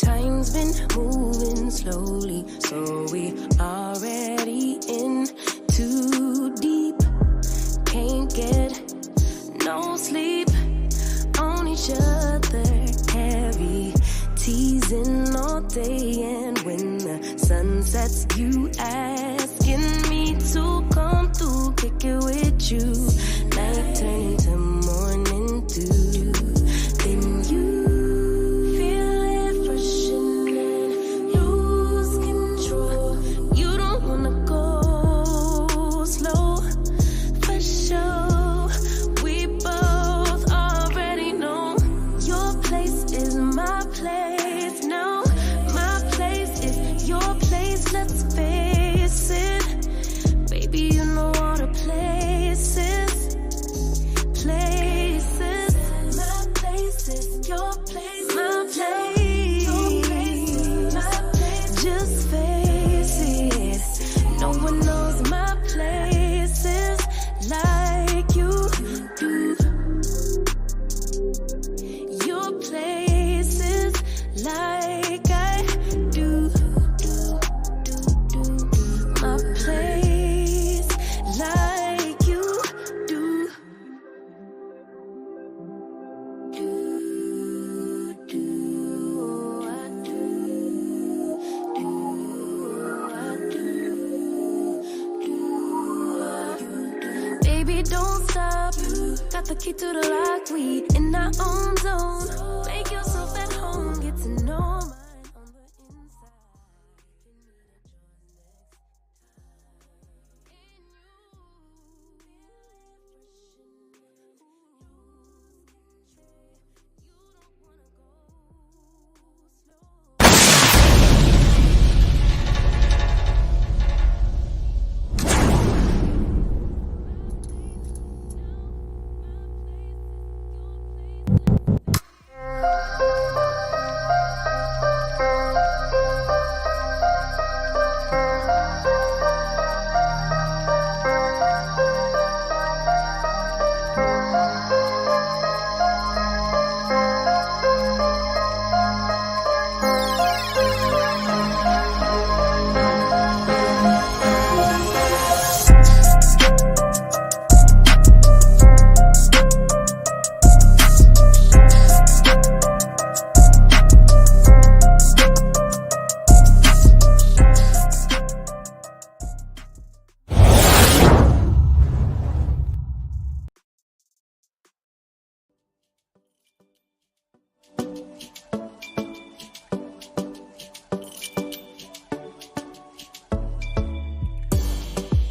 Time's been moving slowly, so we already in too deep. Can't get no sleep on each other, heavy teasing all day, and when the sun sets, you asking me to come through, kick it with you. Night turning to morning dew, then you feel it rushing and lose control. You don't wanna go slow, for sure. We both already know your place is my place now. My place is your place, let's face it. Baby, you know all the places. Places. My place is your place. My place. Your place. My place. Just face it. No one knows my places like you do. Your places like I do. My place like you do. Baby, don't stop. Got the key to the lock. We in our own zone. Make yourself at home. Get to know mine on the inside.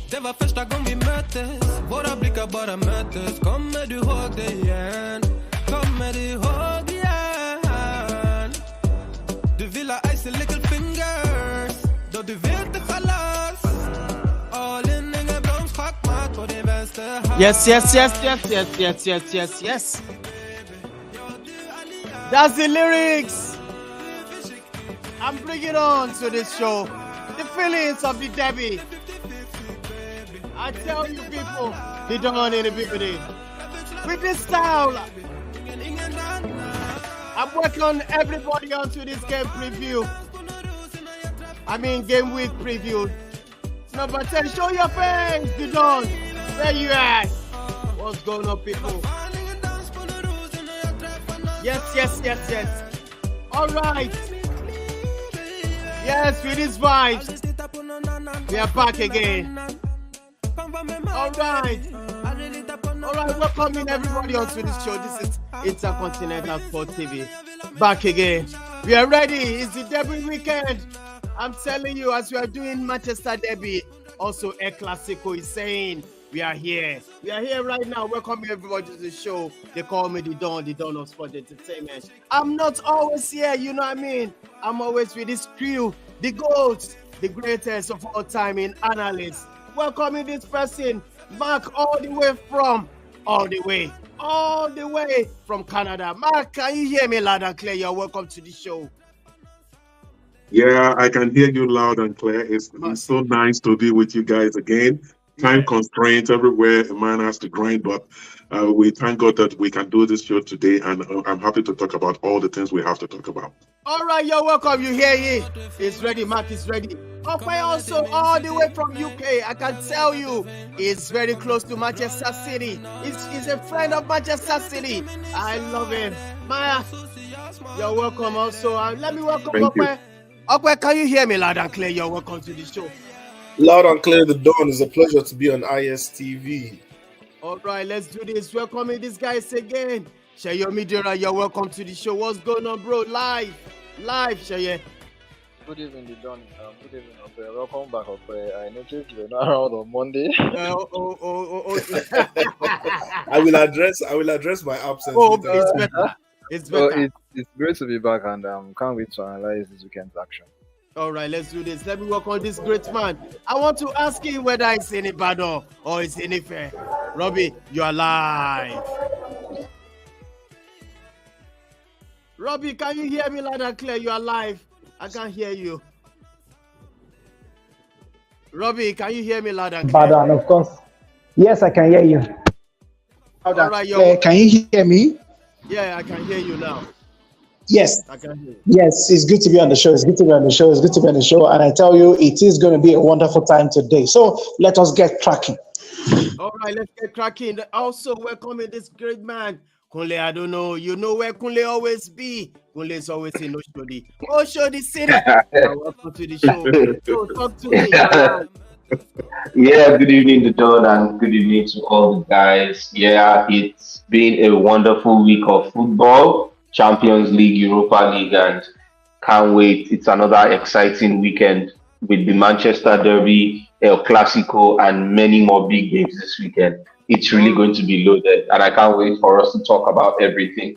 Det var första gången vi möttes. Våra blickar bara möttes. Kommer du ihåg det igen? Kommer du ihåg igen? Du vill ha ice and little fingers. Då du vet det chalas. All in, ingen broms, schackmatt på din vänster hand. Yes. That's the lyrics. I'm bringing on to this show the feelings of the Debbie. I tell you people, they don't want any people in. With this style, I'm working on everybody onto this game preview. I mean game week preview. Number 10, show your face, the Don. Where you at? What's going on, people? Yes. All right. Yes, with these vibes, we are back again. All right, welcoming everybody onto this show. This is Intercontinental Sport TV. Back again. We are ready. It's the Derby weekend. I'm telling you, as we are doing Manchester Derby, also El Clasico is saying we are here. We are here right now. Welcoming everybody to the show. They call me the Don of Sport Entertainment. I'm not always here, you know what I mean? I'm always with this crew, the GOATs, the greatest of all time in analysts. Welcoming this person, Mark, all the way from Canada. Mark, can you hear me loud and clear? You're welcome to the show. Yeah, I can hear you loud and clear. It's so nice to be with you guys again. time constraints everywhere. A man has to grind, but we thank God that we can do this show today, and I'm happy to talk about all the things we have to talk about. All right, you're welcome. You hear it? It's ready. Mark is ready. Okay, also all the way from UK. I can tell you, he's very close to Manchester City. He's a friend of Manchester City. I love him. Maya, you're welcome also. Let me welcome Okwe. Okwe, can you hear me loud and clear? You're welcome to the show. Loud and clear, the dawn. It's a pleasure to be on ISTV. All right, let's do this. Welcoming these guys again. Shayo Midira, you're welcome to the show. What's going on, bro? Live, Shayo. Good evening, the Don. Good evening, Opre. Welcome back, Opre. I noticed you're not around on Monday. I will address my absence. It's better. It's better. So it's great to be back, and can't wait to analyze this weekend's action. All right, let's do this. Let me work on this great man. I want to ask him whether it's in Ibadan or it's in Ife. Robbie, you are live. Robbie, can you hear me loud and clear? You are live. I can't hear you. Robbie, can you hear me loud and clear? Ibadan, of course. Yes, I can hear you. All right, can you hear me? Yeah, I can hear you now. Yes. I can hear you. Yes, it's good to be on the show. It's good to be on the show. And I tell you, it is going to be a wonderful time today. So let us get cracking. All right, let's get cracking. Also, welcoming this great man, Kunle. I don't know. You know where Kunle always be. Kunle is always in Oshodi. Oshodi City. Welcome to the show. So talk to me. Yeah, good evening to Don, and good evening to all the guys. Yeah, it's been a wonderful week of football, Champions League, Europa League, and can't wait. It's another exciting weekend with the Manchester Derby, El Clasico, and many more big games this weekend. It's really going to be loaded, and I can't wait for us to talk about everything.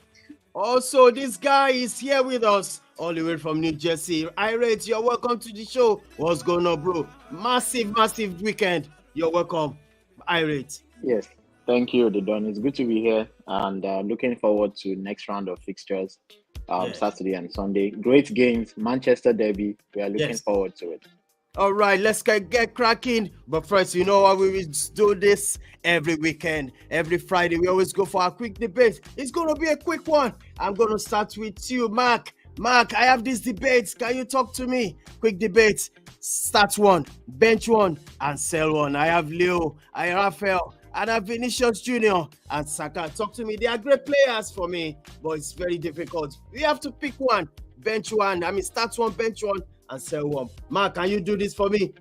Also, this guy is here with us all the way from New Jersey. Irate, you're welcome to the show. What's going on, bro? Massive weekend. You're welcome, Irate. Yes, thank you, the Don. It's good to be here, and looking forward to next round of fixtures, Saturday and Sunday. Great games, Manchester Derby. We are looking forward to it. All right, let's get cracking. But first, you know what, we will do this every weekend, every Friday. We always go for a quick debate. It's going to be a quick one. I'm going to start with you, Mark. Mark, I have these debates. Can you talk to me? Quick debates. Start one, bench one, and sell one. I have Leo, I have Rafael, and I have Vinicius Jr. and Saka. Talk to me. They are great players for me, but it's very difficult. We have to pick one, bench one. Start one, bench one, and sell one. Mark, can you do this for me?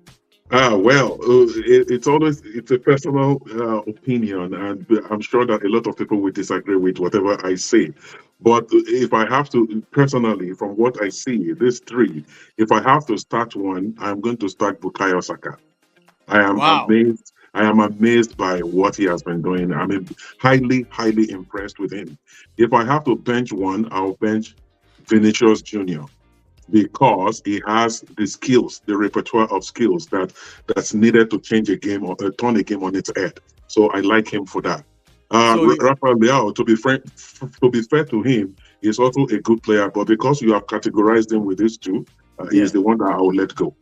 It's a personal opinion, and I'm sure that a lot of people will disagree with whatever I say. But if I have to, personally, from what I see, these three, if I have to start one, I'm going to start Bukayo Saka. I am amazed. I am amazed by what he has been doing. Highly impressed with him. If I have to bench one, I'll bench Vinicius Jr. because he has the skills, the repertoire of skills that's needed to change a game or turn a game on its head. So I like him for that. Rafael Leao, to be fair to him, he's also a good player, but because you have categorized him with these two, he's the one that I will let go.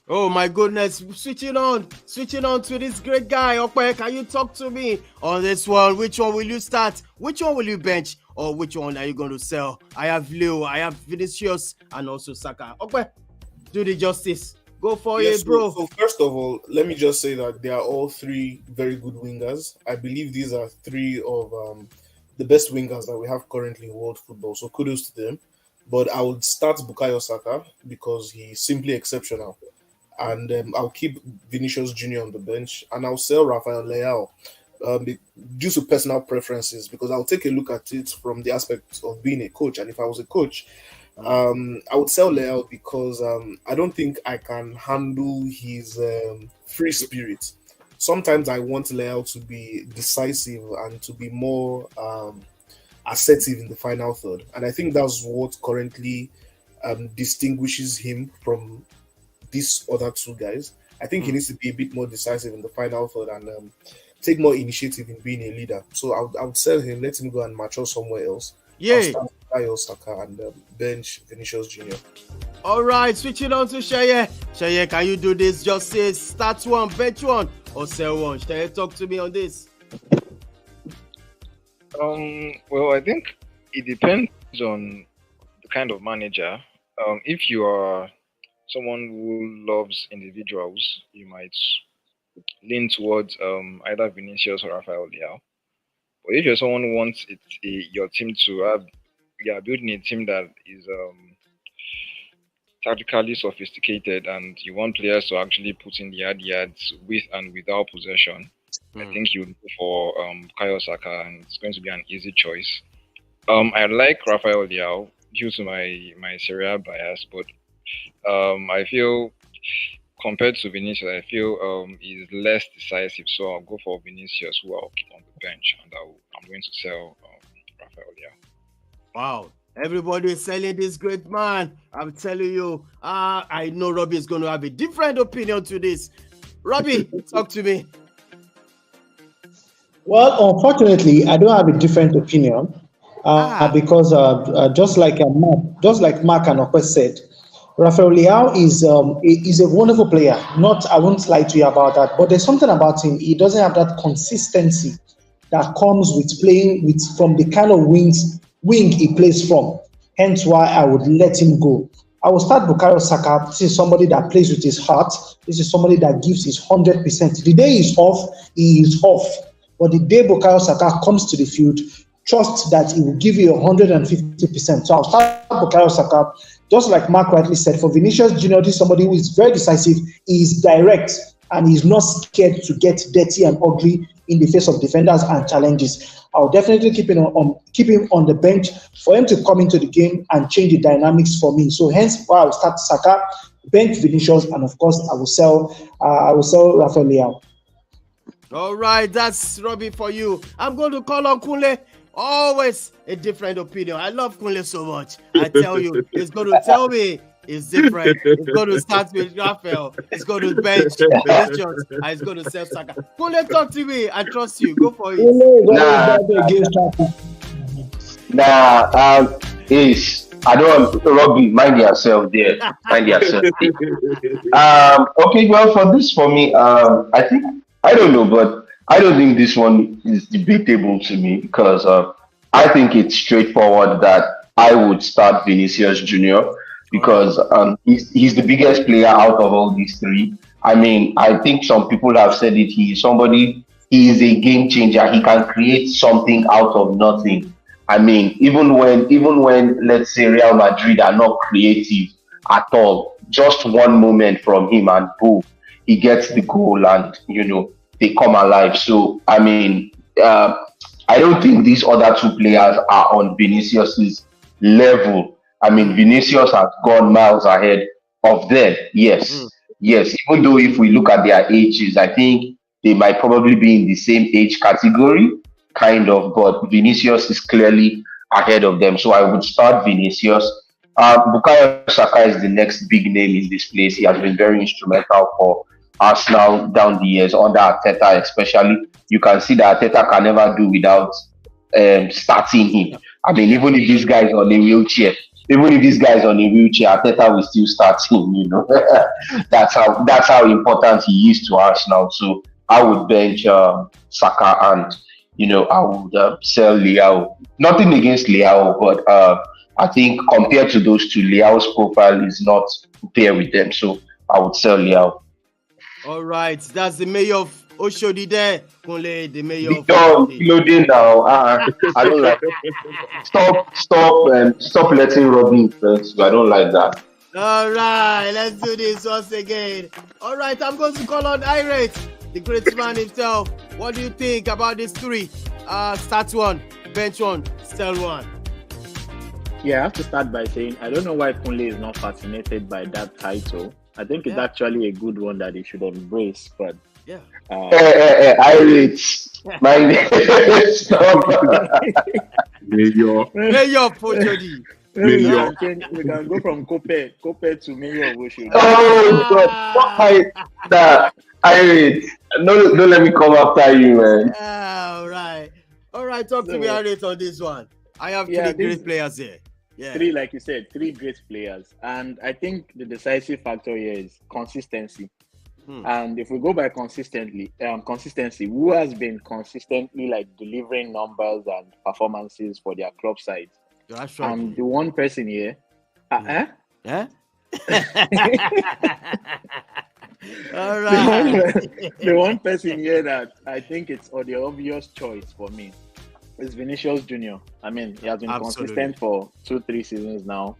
Oh my goodness, switching on to this great guy. Okay, can you talk to me on this one? Which one will you start? Which one will you bench? Or which one are you going to sell? I have Leo, I have Vinicius, and also Saka. Okay, do the justice. Go for it, bro. So first of all, let me just say that they are all three very good wingers. I believe these are three of the best wingers that we have currently in world football. So kudos to them. But I would start Bukayo Saka because he's simply exceptional. And I'll keep Vinicius Jr. on the bench. And I'll sell Rafael Leao due to personal preferences, because I'll take a look at it from the aspect of being a coach. And if I was a coach, I would sell Leao because I don't think I can handle his free spirit. Sometimes I want Leao to be decisive and to be more assertive in the final third. And I think that's what currently distinguishes him from these other two guys. I think he needs to be a bit more decisive in the final third and take more initiative in being a leader. So I would sell him, let him go and mature somewhere else. Yeah. Bukayo Saka and bench Vinicius Jr. All right, switching on to Shaye. Shaye, can you do this? Just say start one, bench one, or sell one? Can you talk to me on this? Well, I think it depends on the kind of manager. If you are someone who loves individuals, you might lean towards either Vinicius or Rafael Leao. But if you're someone who wants your team to have, you are building a team that is tactically sophisticated, and you want players to actually put in the yards with and without possession, I think you go for Bukayo Saka, and it's going to be an easy choice. I like Rafael Leao due to my Serie A bias, but I feel compared to Vinicius, I feel he's less decisive. So I'll go for Vinicius, who I'll keep on the bench, and I'm going to sell Rafael Leao. Wow. Everybody is selling this great man. I'm telling you, I know Robbie is going to have a different opinion to this. Robbie, talk to me. Well, unfortunately, I don't have a different opinion because just like Mark and Okwe said, Rafael Leao is a wonderful player. I won't lie to you about that. But there's something about him. He doesn't have that consistency that comes with playing from the kind of wing he plays from. Hence why I would let him go. I will start Bukayo Saka. This is somebody that plays with his heart. This is somebody that gives his 100%. The day he's off, he is off. But the day Bukayo Saka comes to the field, trust that he will give you 150%. So I'll start Bukayo Saka. Just like Mark rightly said, for Vinicius Junior, this is somebody who is very decisive. He is direct, and he's not scared to get dirty and ugly in the face of defenders and challenges. I'll definitely keep him on the bench for him to come into the game and change the dynamics for me. So hence why I'll start Saka, bench Vinicius, and of course I will sell Rafael Leao. All right, that's Robbie for you. I'm going to call on Kunle. Always a different opinion. I love Kunle so much. I tell you, he's going to tell me it's different. He's going to start with Rafael. He's going to bench Vinicius. And he's going to sell Saka. Kunle, talk to me. I trust you. Go for it. I don't Robbie, mind yourself there. Mind yourself. Okay, well, for me, I think, I don't know, but I don't think this one is debatable to me because I think it's straightforward that I would start Vinicius Junior because he's the biggest player out of all these three. I mean, I think some people have said it. He is a game changer. He can create something out of nothing. I mean, even when let's say Real Madrid are not creative at all, just one moment from him and boom, he gets the goal and they come alive. So I mean, I don't think these other two players are on Vinicius's level. I mean, Vinicius has gone miles ahead of them. Yes. Even though if we look at their ages, I think they might probably be in the same age category, kind of. But Vinicius is clearly ahead of them. So I would start Vinicius. Bukayo Saka is the next big name in this place. He has been very instrumental for Arsenal down the years under Arteta, especially. You can see that Arteta can never do without starting him. I mean, even if this guy is on a wheelchair, Arteta will still start him. That's how important he is to Arsenal. So I would bench Saka and I would sell Leao. Nothing against Leao, but I think compared to those two, Leao's profile is not there with them. So I would sell Leao. All right, that's the mayor of Oshodi there. Kunle, the mayor of Oshodi. Now. I don't like it. Stop letting Robin first. I don't like that. All right, let's do this once again. All right, I'm going to call on Irate, the great man himself. What do you think about these three? Start one, bench one, sell one. Yeah, I have to start by saying I don't know why Kunle is not fascinated by that title. I think it's actually a good one that he should embrace, but Irate, stop. Mayor Pochodi. We can go from Kope to Mayor of Oshodi. Oh God! Irate, don't let me come after you, man. All right. Talk to me, Irate, on this one. I have three great players here. Yeah. Three, like you said, three great players, and I think the decisive factor here is consistency. And if we go by consistency, who has been consistently like delivering numbers and performances for their club sides? And the one person here, Yeah. All right. The one person here that I think it's the obvious choice for me is Vinicius Junior. I mean, he has been consistent for 2-3 seasons now,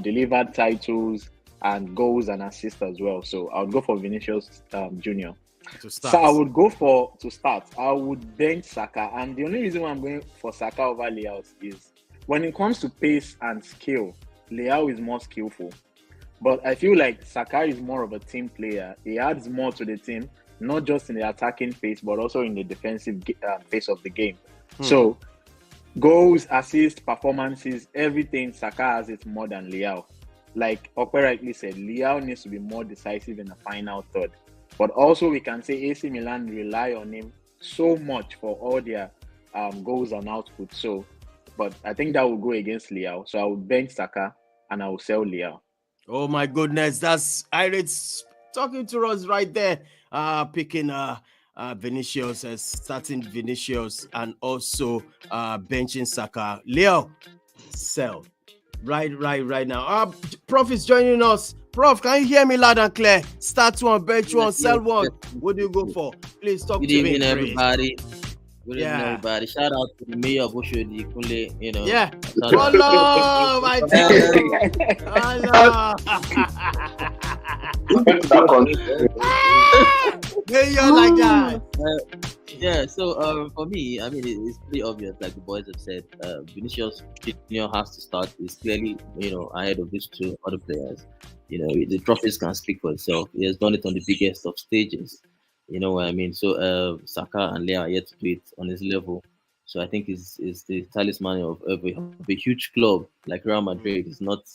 delivered titles and goals and assists as well. So I would go for Vinicius Junior. So I would go to start. I would bench Saka, and the only reason why I'm going for Saka over Leao is when it comes to pace and skill, Leao is more skillful. But I feel like Saka is more of a team player. He adds more to the team, not just in the attacking phase, but also in the defensive phase of the game. So goals, assists, performances, everything, Saka has it more than Leao. Like Okwe rightly said, Leao needs to be more decisive in the final third. But also we can say AC Milan rely on him so much for all their goals and output. So, but I think that will go against Leao. So I will bench Saka and I will sell Leao. Oh my goodness, that's Iris talking to us right there, picking Vinicius, starting Vinicius, and also benching Saka. Leo, sell. Right now. Prof is joining us. Prof, can you hear me loud and clear? Start one, bench one, sell one. What do you go for? Please talk to me. Good evening, everybody. Good evening, everybody. Shout out to the mayor of Oshodi, Kunle. You know. Yeah. Hello, my dear. Mayor like that. Yeah, so for me, I mean, it's pretty obvious, like the boys have said. Vinicius Junior has to start. He's clearly, ahead of these two other players. The trophies can speak for itself. He has done it on the biggest of stages. You know what I mean? So Saka and Leao are yet to do it on his level. So I think is the talisman of a huge club like Real Madrid. It's not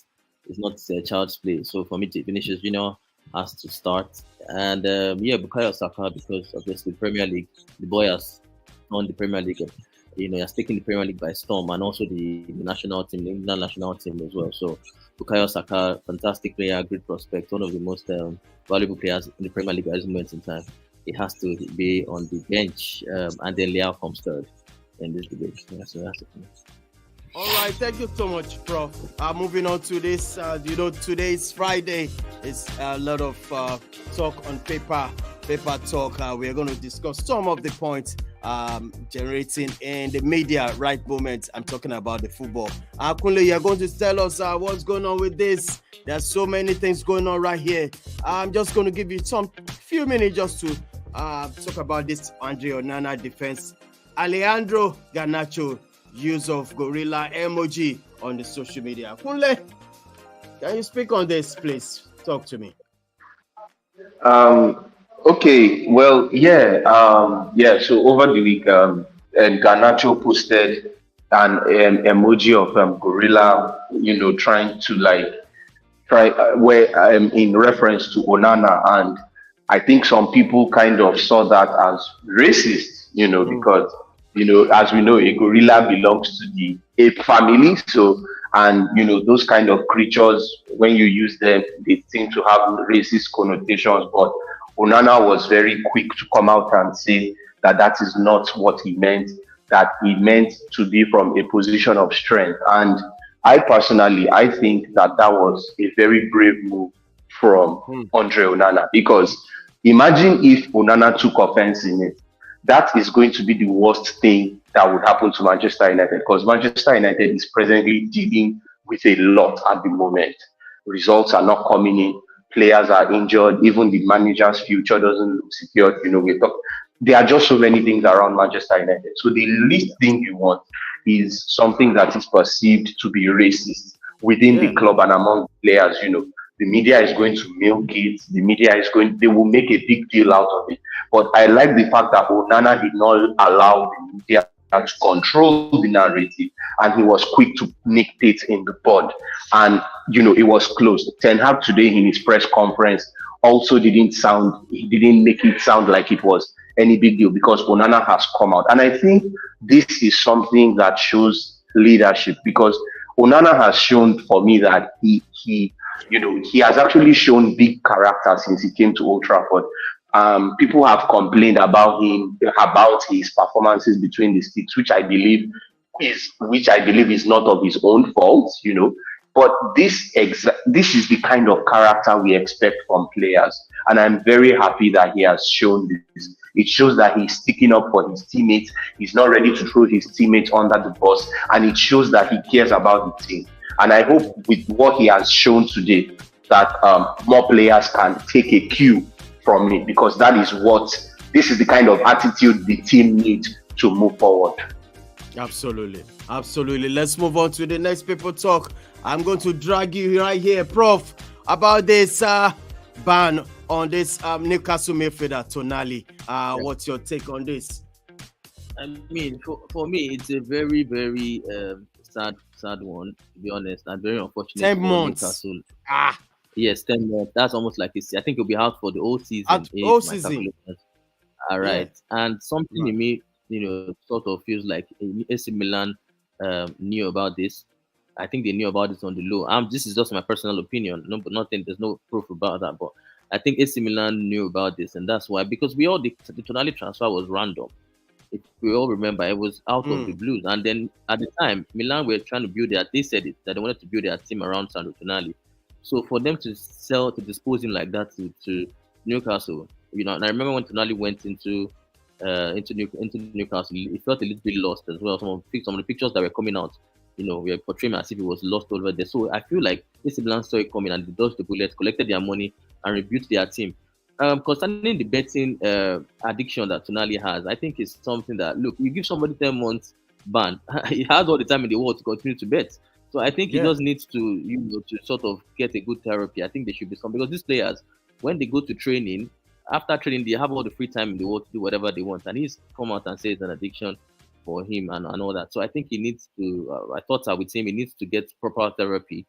child's play. So for me, Vinicius Junior has to start. And Bukayo Saka, because obviously Premier League, the boy has won the Premier League. He has taken the Premier League by storm, and also the national team, the England national team as well. So Bukayo Saka, fantastic player, great prospect, one of the most valuable players in the Premier League at this moment in time. He has to be on the bench, and then Leao comes third in this debate. That's it. All right, thank you so much, Prof. Moving on to this, today is Friday. It's a lot of talk on paper talk. We're going to discuss some of the points generating in the media right moment. I'm talking about the football. Kunle, you're going to tell us what's going on with this. There's so many things going on right here. I'm just going to give you few minutes just to talk about this Andre Onana defense. Alejandro Garnacho use of gorilla emoji on the social media. Kunle, can you speak on this, please? Talk to me. Okay. Well, So over the week, and Garnacho posted an emoji of gorilla, trying to in reference to Onana, and I think some people kind of saw that as racist, because. As we know, a gorilla belongs to the ape family. So, and those kind of creatures, when you use them, they seem to have racist connotations. But Onana was very quick to come out and say that is not what he meant, that he meant to be from a position of strength. And I think that was a very brave move from Andre Onana, because imagine if Onana took offense in it. That is going to be the worst thing that would happen to Manchester United, because Manchester United is presently dealing with a lot at the moment. Results are not coming in. Players are injured. Even the manager's future doesn't look secure. There are just so many things around Manchester United. So the least thing you want is something that is perceived to be racist within the club and among players. The media is going to milk it. They will make a big deal out of it. But I like the fact that Onana did not allow the media to control the narrative, and he was quick to nick it in the bud. And, it was closed. Ten Hag today in his press conference also didn't make it sound like it was any big deal, because Onana has come out. And I think this is something that shows leadership, because Onana has shown for me that he he has actually shown big character since he came to Old Trafford. People have complained about his performances between the sticks, which I believe is not of his own fault, But this is the kind of character we expect from players, and I'm very happy that he has shown this. It shows that he's sticking up for his teammates. He's not ready to throw his teammates under the bus, and it shows that he cares about the team. And I hope with what he has shown today that more players can take a cue from it, because this is the kind of attitude the team needs to move forward. Absolutely. Let's move on to the next people talk. I'm going to drag you right here, Prof, about this ban on this Newcastle midfielder Tonali. What's your take on this? I mean, for me, it's a very, very sad one, to be honest, and very unfortunate. 10 months. Newcastle. Yes, 10 months. That's almost like I think it'll be out for the whole season. All right. Yeah. And something in me, sort of feels like AC Milan knew about this. I think they knew about this on the low. This is just my personal opinion. No, but nothing. There's no proof about that. But I think AC Milan knew about this, and that's why. Because the Tonali transfer was random. If we all remember, it was out of the blues. And then at the time, Milan were trying to they said it, that they wanted to build their team around Sandro Tonali. So for them to dispose him like that to Newcastle, and I remember when Tonali went into Newcastle, he felt a little bit lost as well. Some of the pictures that were coming out, we were portraying as if he was lost over there. So I feel like AC Milan saw it coming and they dodged the bullets, collected their money, and rebuilt their team. Concerning the betting addiction that Tonali has, I think it's something that, look, you give somebody 10 months ban, he has all the time in the world to continue to bet. So I think he just needs to, to sort of get a good therapy. I think there should be some, because these players, when they go to training, after training, they have all the free time in the world to do whatever they want. And he's come out and say it's an addiction for him and all that. So I think he needs to, I thought I would say he needs to get proper therapy.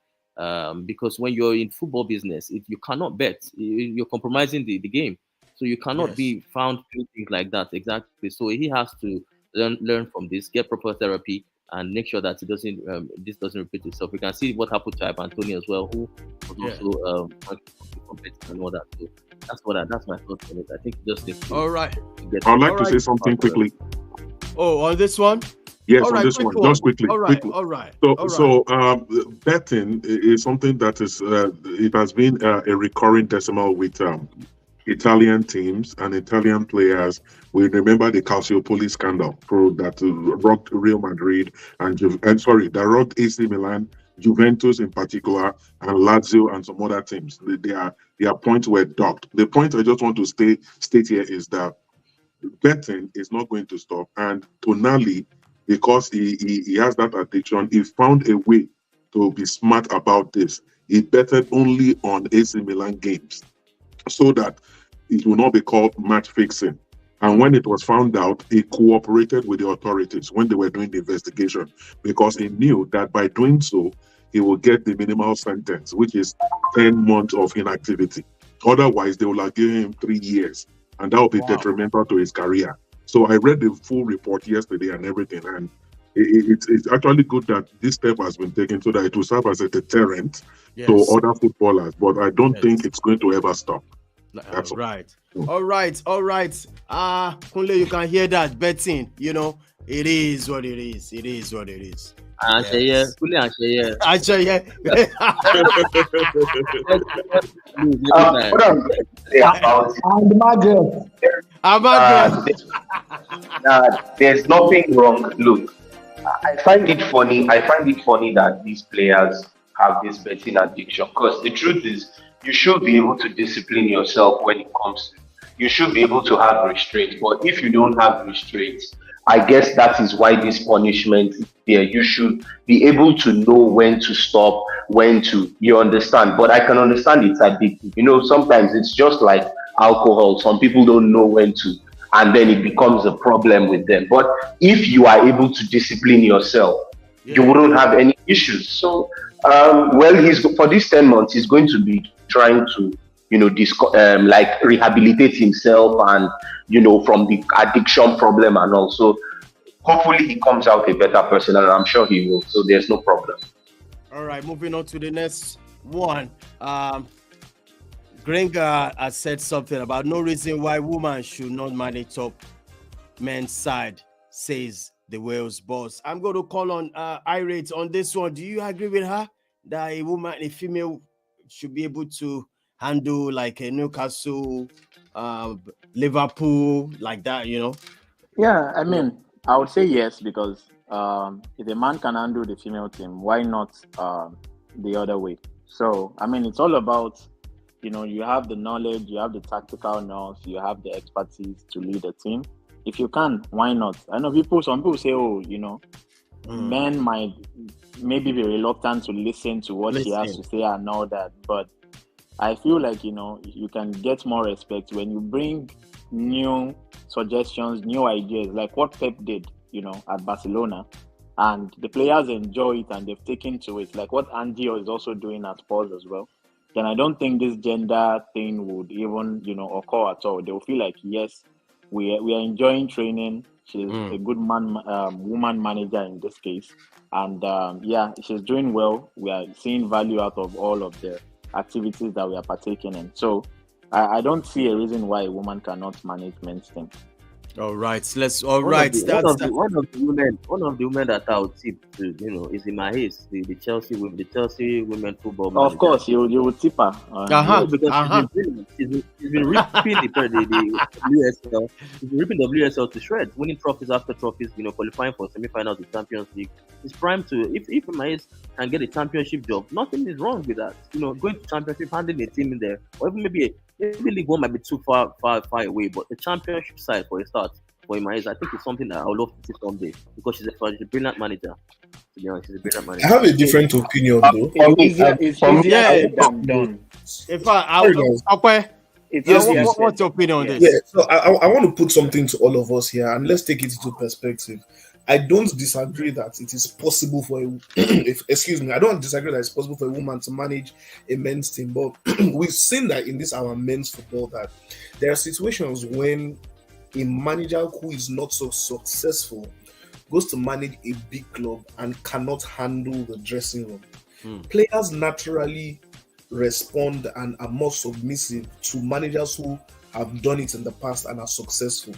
Because when you're in football business, you cannot bet. You're compromising the game. So you cannot be found doing things like that. Exactly. So he has to learn from this, get proper therapy, and make sure that this doesn't repeat itself. We can see what happened to Ivan Toney as well, who was also competitive and all that. So that's my thoughts on it. I think just needs to. All right. I'd like to say something quickly. Oh, on this one? Yes, on this one, just quickly. All right. So betting is something that is it has been a recurring decimal with Italian teams and Italian players. We remember the Calciopoli scandal that rocked Real Madrid that rocked AC Milan, Juventus in particular, and Lazio and some other teams. Their points were docked. The point I just want to state here is that betting is not going to stop, and Tonali, because he has that addiction, he found a way to be smart about this. He betted only on AC Milan games so that it will not be called match fixing. And when it was found out, he cooperated with the authorities when they were doing the investigation, because he knew that by doing so, he will get the minimal sentence, which is 10 months of inactivity. Otherwise, they will have given him 3 years, and that will be detrimental to his career. So I read the full report yesterday and everything, and it's actually good that this step has been taken so that it will serve as a deterrent to other footballers. But I don't think it's going to ever stop. That's right. All right. Kunle, you can hear that betting. It is what it is. It is what it is. There's nothing wrong. Look, I find it funny that these players have this betting addiction, because the truth is, you should be able to discipline yourself when it comes to, you should be able to have restraint. But if you don't have restraint, I guess that is why this punishment is there. You should be able to know when to stop, you understand. But I can understand it's addictive. Sometimes it's just like alcohol. Some people don't know when to, and then it becomes a problem with them. But if you are able to discipline yourself, you wouldn't have any issues. So, for these 10 months, he's going to be trying to, rehabilitate himself and, from the addiction problem and also hopefully he comes out a better person, and I'm sure he will. So there's no problem. All right, moving on to the next One, Gringa has said something about no reason why women should not manage top men's side, says the Wales boss. I'm going to call on Irate on this one. Do you agree with her that a female should be able to handle like a Newcastle, Liverpool, like that, you know? Yeah, I mean, I would say yes, because if a man can handle the female team, why not the other way? So, I mean, it's all about, you have the knowledge, you have the tactical knowledge, you have the expertise to lead a team. If you can, why not? I know some people say, men might maybe be reluctant to listen to what she has to say and all that. But I feel like, you can get more respect when you bring new suggestions, new ideas, like what Pep did, at Barcelona. And the players enjoy it and they've taken to it, like what Andy is also doing at Spurs as well. Then I don't think this gender thing would even, occur at all. They'll feel like, yes, we are enjoying training. She's a good woman manager in this case. And she's doing well. We are seeing value out of all of the activities that we are partaking in. So I don't see a reason why a woman cannot manage men's team. All right, one of the women that I would tip to, is in my case, the Chelsea women football manager. Of course, you would tip her. Because she's been ripping the WSL. She's been ripping WSL to shreds, winning trophies after trophies. Qualifying for semi-finals of the Champions League. It's prime to if Maes can get a championship job. Nothing is wrong with that. Going to championship, handling a team in there, or even maybe League One might be too far away, but the championship side for a start for Imaiz, I think it's something that I would love to see someday, because she's a brilliant manager. She's a brilliant manager. I have a different opinion though. It's easier than done. In fact, what's your opinion on this? Yeah, so I want to put something to all of us here, and let's take it into perspective. I don't disagree that it is possible for I don't disagree that it's possible for a woman to manage a men's team, but we've seen that in our men's football that there are situations when a manager who is not so successful goes to manage a big club and cannot handle the dressing room. Players naturally respond and are more submissive to managers who have done it in the past and are successful.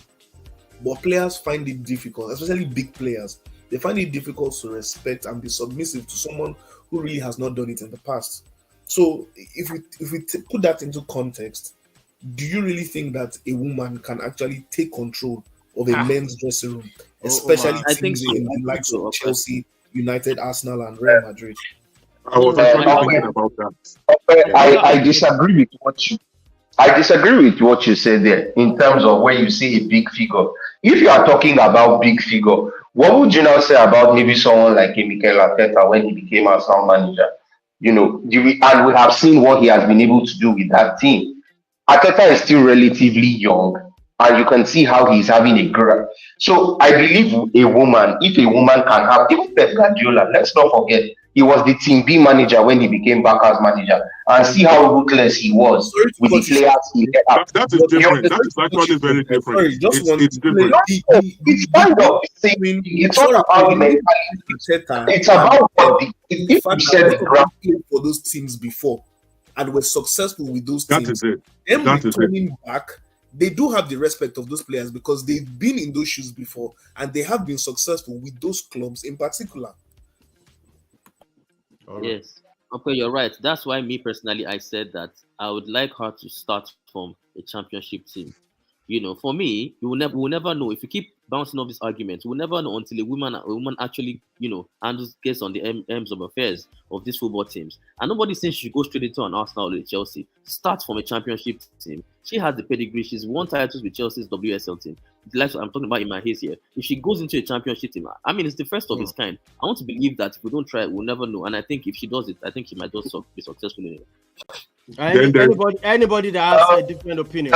But players find it difficult, especially big players. They find it difficult to respect and be submissive to someone who really has not done it in the past. So if we put that into context, do you really think that a woman can actually take control of a men's dressing room, especially teams in the likes of Chelsea, United, Arsenal, and Real Madrid? I was thinking about that. I disagree with what you. I disagree with what you said there in terms of when you see a big figure. If you are talking about big figure, what would you now say about maybe someone like Mikel Arteta when he became Arsenal manager? And we have seen what he has been able to do with that team. Arteta is still relatively young, and you can see how he's having a growth. So I believe if a woman can have, even Pep Guardiola, let's not forget, he was the Team B manager when he became Barca's manager, and see how ruthless he was with the players he had. That is different. That is actually very different. It's different. It's kind of the same thing. It's not about the mentality. It's about if you said the ground for those teams before and were successful with those teams. That is it. Them returning back, they do have the respect of those players because they've been in those shoes before and they have been successful with those clubs in particular. Yes. Okay, you're right. That's why me personally, I said that I would like her to start from a championship team. For me, we will never know if you keep bouncing off this argument. We'll never know until a woman actually, gets on the ends of affairs of these football teams. And nobody says she should go straight into an Arsenal or Chelsea. Start from a championship team. She has the pedigree. She's won titles with Chelsea's WSL team. Like I'm talking about in my case here. If she goes into a championship team, I mean, it's the first of its kind. I want to believe that if we don't try it, we'll never know. And I think if she does it, I think she might just be successful in it. Anybody that has a different opinion.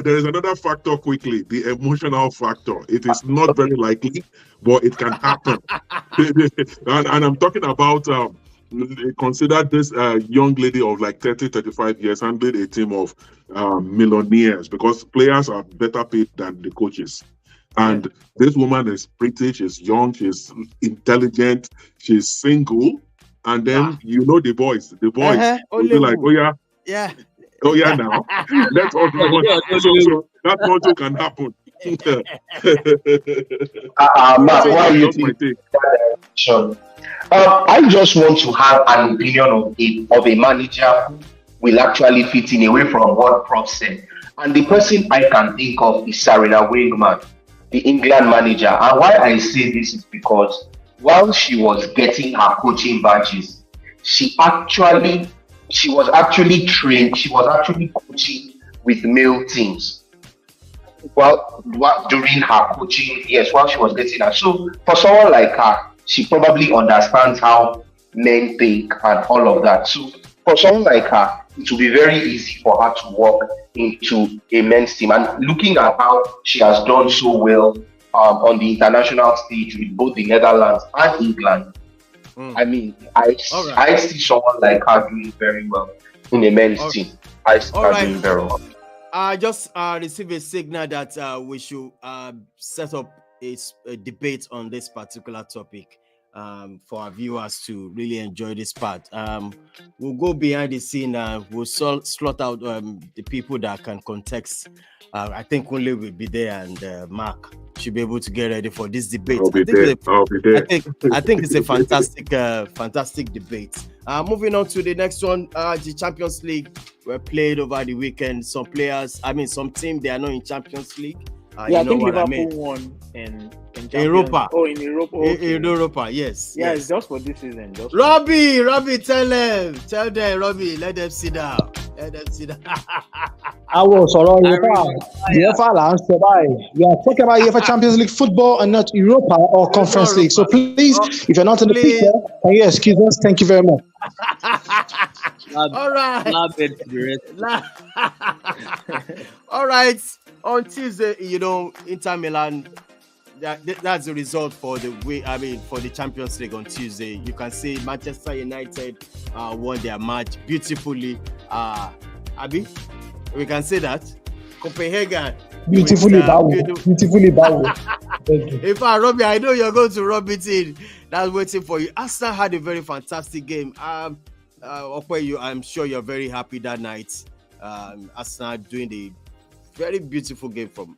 There is another factor quickly, the emotional factor. It is not very likely, but it can happen. and I'm talking about consider this young lady of like 30-35 years handling a team of millionaires, because players are better paid than the coaches. And this woman is pretty, she's young, she's intelligent, she's single, and then you know the boys will be like, yeah. Oh yeah, now let's also so that also can happen. Matt, why are you taking that direction? I just want to have an opinion of a manager who will actually fit in away from what Prof said. And the person I can think of is Sarina Wiegman, the England manager. And why I say this is because while she was getting her coaching badges, she was actually trained, she was actually coaching with male teams. Well, during her coaching, yes, while she was getting her. So for someone like her, she probably understands how men think and all of that. So for someone like her, it will be very easy for her to walk into a men's team. And looking at how she has done so well on the international stage with both the Netherlands and England, I mean, I see someone like her doing very well in a men's team. I see her doing very well. I just received a signal that we should set up a debate on this particular topic for our viewers to really enjoy this part. We'll go behind the scene and we'll slot out the people that can context. I think Kunle will be there and Mark should be able to get ready for this debate. I'll be there. I think it's a fantastic debate. Moving on to the next one, the Champions League were played over the weekend. Some team, they are not in Champions League. I think Liverpool won in Europa. Oh, in Europa. Okay. In Europa, yes. Yeah, it's just for this season. Robbie, tell them, Robbie, let them sit down. I was already UEFA last we are talking about UEFA Champions League football and not Europa or Conference League. So please, if you're not in the picture, can you excuse us? Thank you very much. All right. All right. On Tuesday, Inter Milan. That's the result for the Champions League on Tuesday. You can see Manchester United won their match beautifully. Abby, we can say that Copenhagen beautifully bad. In fact, Robbie, I know you're going to rub it in. That's waiting for you. Arsenal had a very fantastic game. I'm sure you're very happy that night. Arsenal doing the very beautiful game from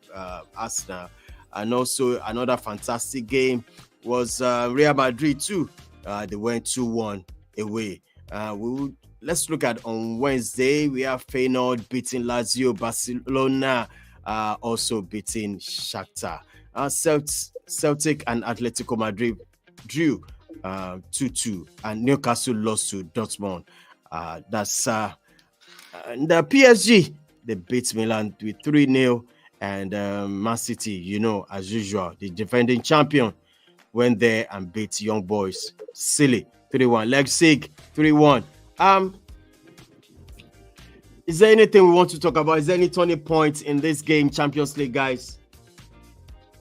Arsenal. And also another fantastic game was Real Madrid too. They went 2-1 away. Let's look at on Wednesday. We have Feyenoord beating Lazio, Barcelona also beating Shakhtar. Celtic and Atletico Madrid drew 2-2, and Newcastle lost to Dortmund. That's the PSG. They beat Milan with 3-0. And Man City, as usual, the defending champion, went there and beat Young Boys silly 3-1. Leipzig 3-1. Is there anything we want to talk about? Is there any turning point in this game, Champions League, guys?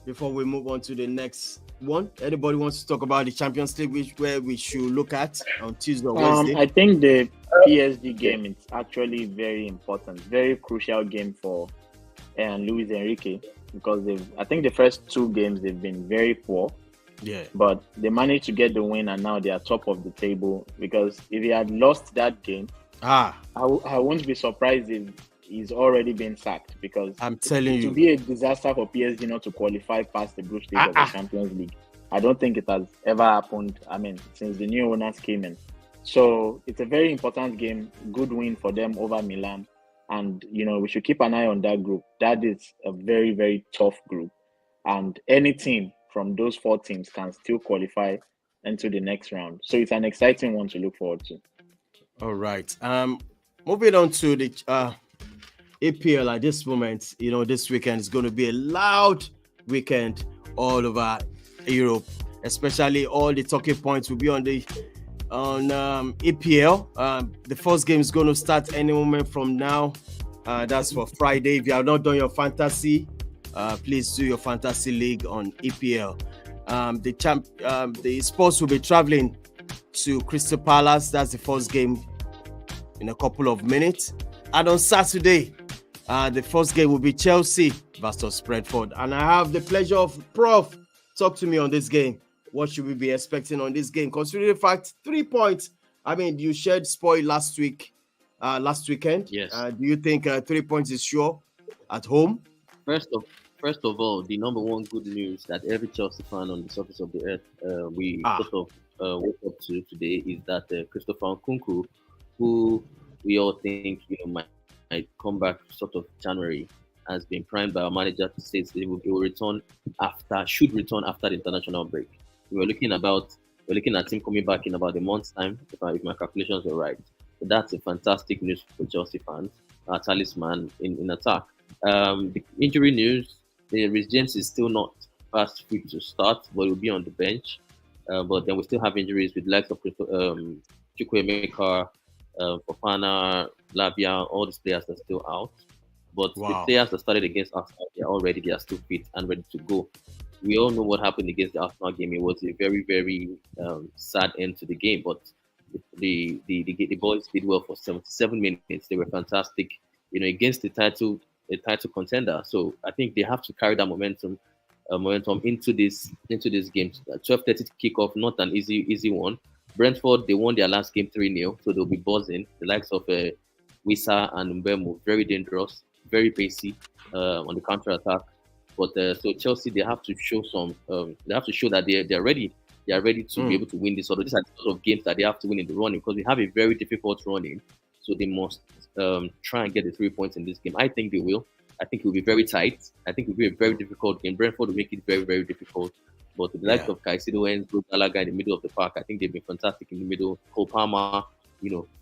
Before we move on to the next one, anybody wants to talk about the Champions League, where we should look at on Tuesday or Wednesday? I think the PSG game is actually very important, very crucial game for Luis Enrique, because I think the first two games they've been very poor. Yeah. But they managed to get the win and now they are top of the table, because if he had lost that game, I won't be surprised if he's already been sacked, because I'm telling you, it would be a disaster for PSG not to qualify past the group stage of the Champions League. I don't think it has ever happened, since the new owners came in. So it's a very important game, good win for them over Milan. And, we should keep an eye on that group. That is a very, very tough group. And any team from those four teams can still qualify into the next round. So it's an exciting one to look forward to. All right. Moving on to the EPL at this moment, this weekend is going to be a loud weekend all over Europe. Especially all the talking points will be on EPL. The first game is going to start any moment from now. That's for Friday. If you have not done your fantasy, please do your fantasy league on EPL. The Spurs will be traveling to Crystal Palace. That's the first game in a couple of minutes. And on Saturday, the first game will be Chelsea versus Brentford. And I have the pleasure of Prof. Talk to me on this game. What should we be expecting on this game? Considering the fact 3 points I mean, you shared spoil last weekend. Yes. Do you think 3 points is sure at home? First of all, the number one good news that every Chelsea fan on the surface of the earth we sort of woke up to today is that Christopher Nkunku, who we all think might come back sort of January, has been primed by our manager to say he will should return after the international break. We're looking at him coming back in about a month's time, if my calculations are right. So that's a fantastic news for Chelsea fans. Our talisman in attack. The injury news: Reece James is still not fast fit to start, but will be on the bench. But then we still have injuries with the likes of Chukwuemeka, Fofana, Lavia, all these players are still out. But the players that started against Arsenal, they are still fit and ready to go. We all know what happened against the Arsenal game. It was a very, very sad end to the game, but the boys did well for 77 minutes. They were fantastic, against the title contender. So I think they have to carry that momentum into this game. 12:30 kickoff, not an easy one. Brentford, they won their last game 3-0, so they'll be buzzing. The likes of Wissa and Mbeumo, very dangerous, very pacey on the counter attack. But so Chelsea, they have to show that they're ready. They are ready to be able to win this. These are the sort of games that they have to win in the running, because we have a very difficult running. So they must try and get the 3 points in this game. I think they will. I think it will be very tight. I think it will be a very difficult game. Brentford will make it very, very difficult. But the likes of Caicedo, Enzo, Gallagher in the middle of the park, I think they've been fantastic in the middle. Cole Palmer,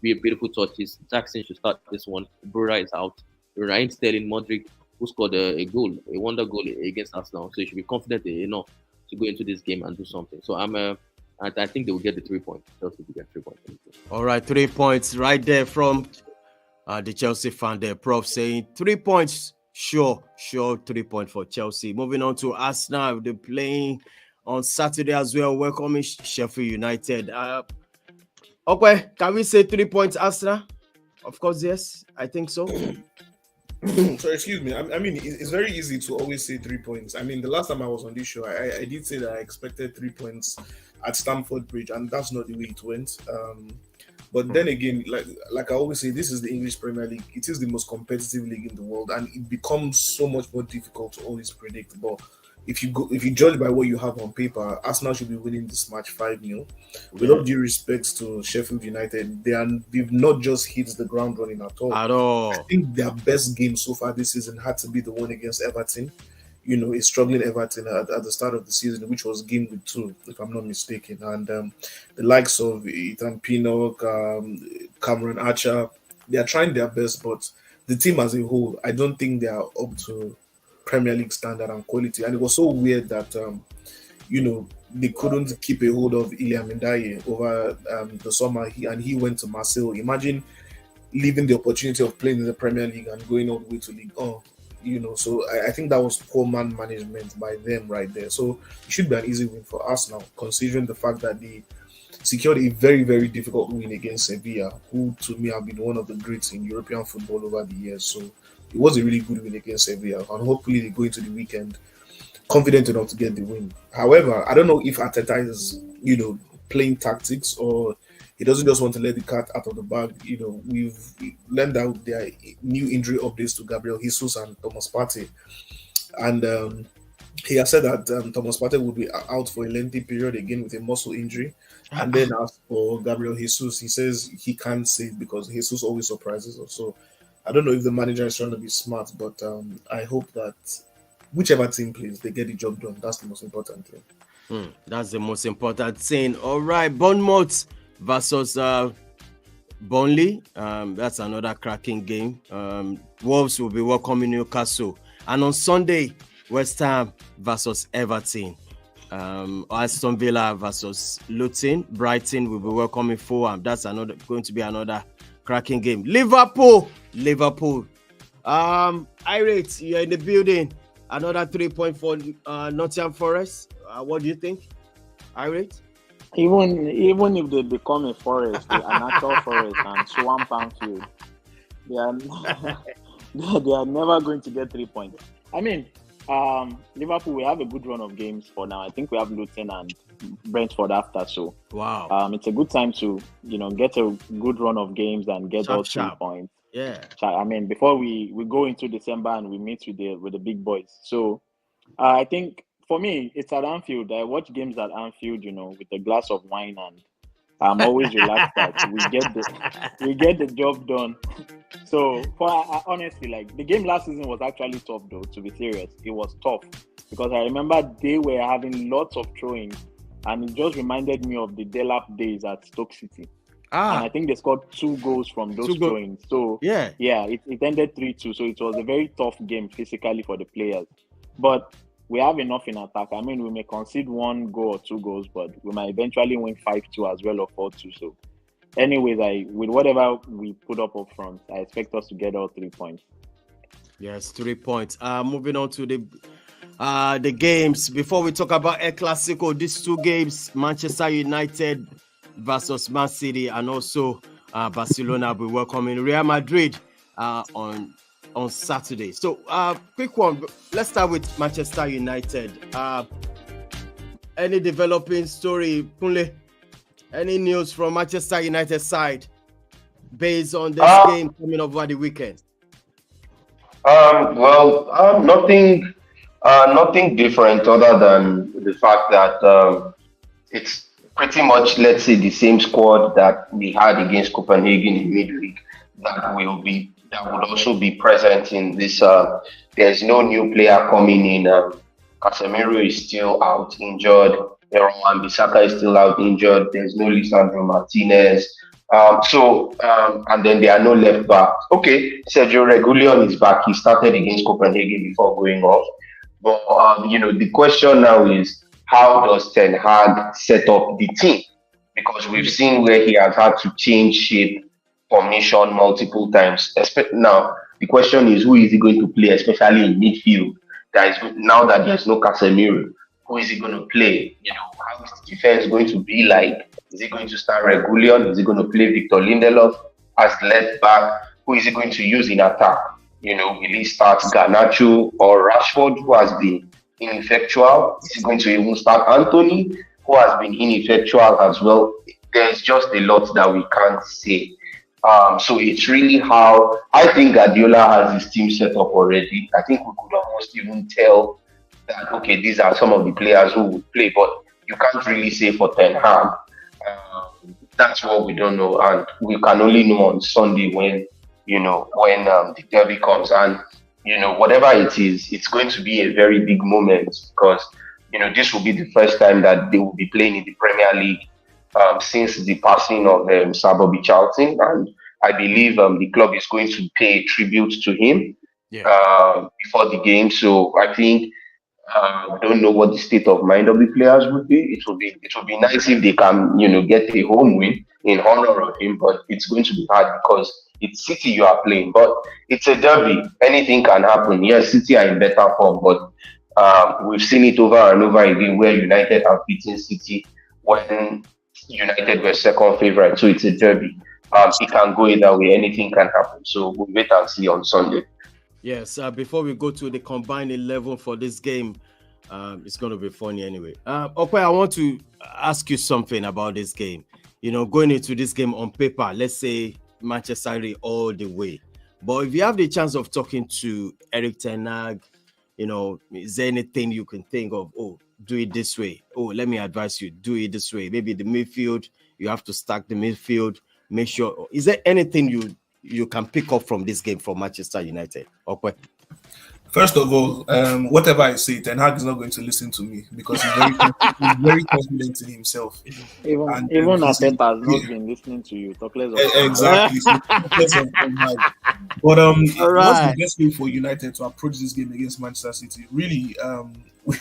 beautiful touches. Jackson should start this one. Bura is out. Raheem Sterling, Modric, who scored a wonder goal against Arsenal. So you should be confident enough to go into this game and do something. So I think they will get the 3 points. Chelsea will get 3 points. All right, 3 points right there from the Chelsea fan there. Prof saying 3 points. Sure 3 points for Chelsea. Moving on to Arsenal. They're playing on Saturday as well, welcoming Sheffield United. Okay, can we say 3 points Arsenal? Of course, yes. I think so. So excuse me. I mean, it's very easy to always say 3 points. I mean, the last time I was on this show, I did say that I expected 3 points at Stamford Bridge, and that's not the way it went. But then again, like I always say, this is the English Premier League. It is the most competitive league in the world, and it becomes so much more difficult to always predict. But if you judge by what you have on paper, Arsenal should be winning this match 5-0. With all due respect to Sheffield United, they've not just hit the ground running at all. I think their best game so far this season had to be the one against Everton. A struggling Everton at the start of the season, which was game week 2, if I'm not mistaken. And the likes of Ethan Pinnock, Cameron Archer, they are trying their best, but the team as a whole, I don't think they are up to Premier League standard and quality. And it was so weird that, they couldn't keep a hold of Ilya Mendaye over the summer, and he went to Marseille. Imagine leaving the opportunity of playing in the Premier League and going all the way to League 1. So I think that was poor man management by them right there. So it should be an easy win for Arsenal, considering the fact that they secured a very, very difficult win against Sevilla, who to me have been one of the greats in European football over the years. So it was a really good win against Sevilla, and hopefully they go into the weekend confident enough to get the win. However, I don't know if Arteta is, playing tactics, or he doesn't just want to let the cat out of the bag. We've learned that there are new injury updates to Gabriel Jesus and Thomas Partey. And he has said that Thomas Partey will be out for a lengthy period again with a muscle injury. And then as for Gabriel Jesus, he says he can't say it because Jesus always surprises us. So I don't know if the manager is trying to be smart, but I hope that whichever team plays, they get the job done. That's the most important thing. That's the most important thing. All right, Bournemouth versus Burnley. That's another cracking game. Wolves will be welcoming Newcastle. And on Sunday, West Ham versus Everton. Aston Villa versus Luton. Brighton will be welcoming Fulham. That's going to be another cracking game. Liverpool. Irate, you're in the building. Another 3 point for Nottingham Forest. What do you think, Irate? Even if they become a forest, an actual forest and swamp and field, they are never going to get 3 points. I mean, Liverpool, we have a good run of games for now. I think we have Luton and Brentford after. So wow, it's a good time to get a good run of games and get all 3 points. Yeah. I mean, before we go into December and we meet with the big boys. So I think for me, it's at Anfield. I watch games at Anfield, with a glass of wine, and I'm always relaxed that we get the job done. So honestly, like, the game last season was actually tough, though. To be serious, it was tough because I remember they were having lots of throwing, and it just reminded me of the Delap days at Stoke City. And I think they scored 2 goals from those throw-ins. So it ended 3-2. So it was a very tough game physically for the players. But we have enough in attack. I mean, we may concede 1 goal or 2 goals, but we might eventually win 5-2 as well, or 4-2. So anyways, with whatever we put up front, I expect us to get all 3 points. Yes, 3 points. Moving on to the games. Before we talk about El Clasico, these 2 games, Manchester United versus Man City, and also Barcelona will be welcoming Real Madrid on Saturday. So, quick one. Let's start with Manchester United. Any developing story, Kunle? Any news from Manchester United side based on this game coming over the weekend? Nothing different other than the fact that it's pretty much, let's say, the same squad that we had against Copenhagen in midweek that would also be present in this. There's no new player coming in. Casemiro is still out injured. Wan-Bissaka is still out injured. There's no Lisandro Martinez. And then there are no left back. Okay, Sergio Reguilon is back. He started against Copenhagen before going off. But the question now is, how does Ten Hag set up the team? Because we've seen where he has had to change shape, formation multiple times. Now, the question is, who is he going to play, especially in midfield? Now that there's no Casemiro, who is he going to play? How is the defense going to be like? Is he going to start Reguilon? Is he going to play Victor Lindelof as left back? Who is he going to use in attack? Will he start Garnacho or Rashford, who has been ineffectual? Is he going to even start Anthony, who has been ineffectual as well? There's just a lot that we can't say. So it's really how I think Guardiola has his team set up already. I think we could almost even tell that, okay, these are some of the players who would play, but you can't really say for Ten Hag. That's what we don't know, and we can only know on Sunday when the derby comes. And whatever it is, it's going to be a very big moment because this will be the first time that they will be playing in the Premier League since the passing of Sir Bobby Charlton, and I believe the club is going to pay tribute to him before the game. So I think I don't know what the state of mind of the players would be. It would be nice if they can get a home win in honor of him, but it's going to be hard because it's City you are playing. But it's a derby; anything can happen. Yes, City are in better form, but we've seen it over and over again where United have beaten City when United were second favorite. So it's a derby. It can go either way. Anything can happen. So we'll wait and see on Sunday. Yes. Before we go to the combined 11 for this game, it's going to be funny anyway. Okay, I want to ask you something about this game. Going into this game on paper, let's say Manchester United all the way. But if you have the chance of talking to Erik Ten Hag, is there anything you can think of? Oh, do it this way. Oh, let me advise you, do it this way. Maybe the midfield, you have to stack the midfield. Make sure. Is there anything you can pick up from this game for Manchester United? Okay. First of all, whatever I say, Ten Hag is not going to listen to me because he's very confident in himself. Even Arteta has not been listening to you. Talk less of exactly. But what's the best way for United to approach this game against Manchester City? Really,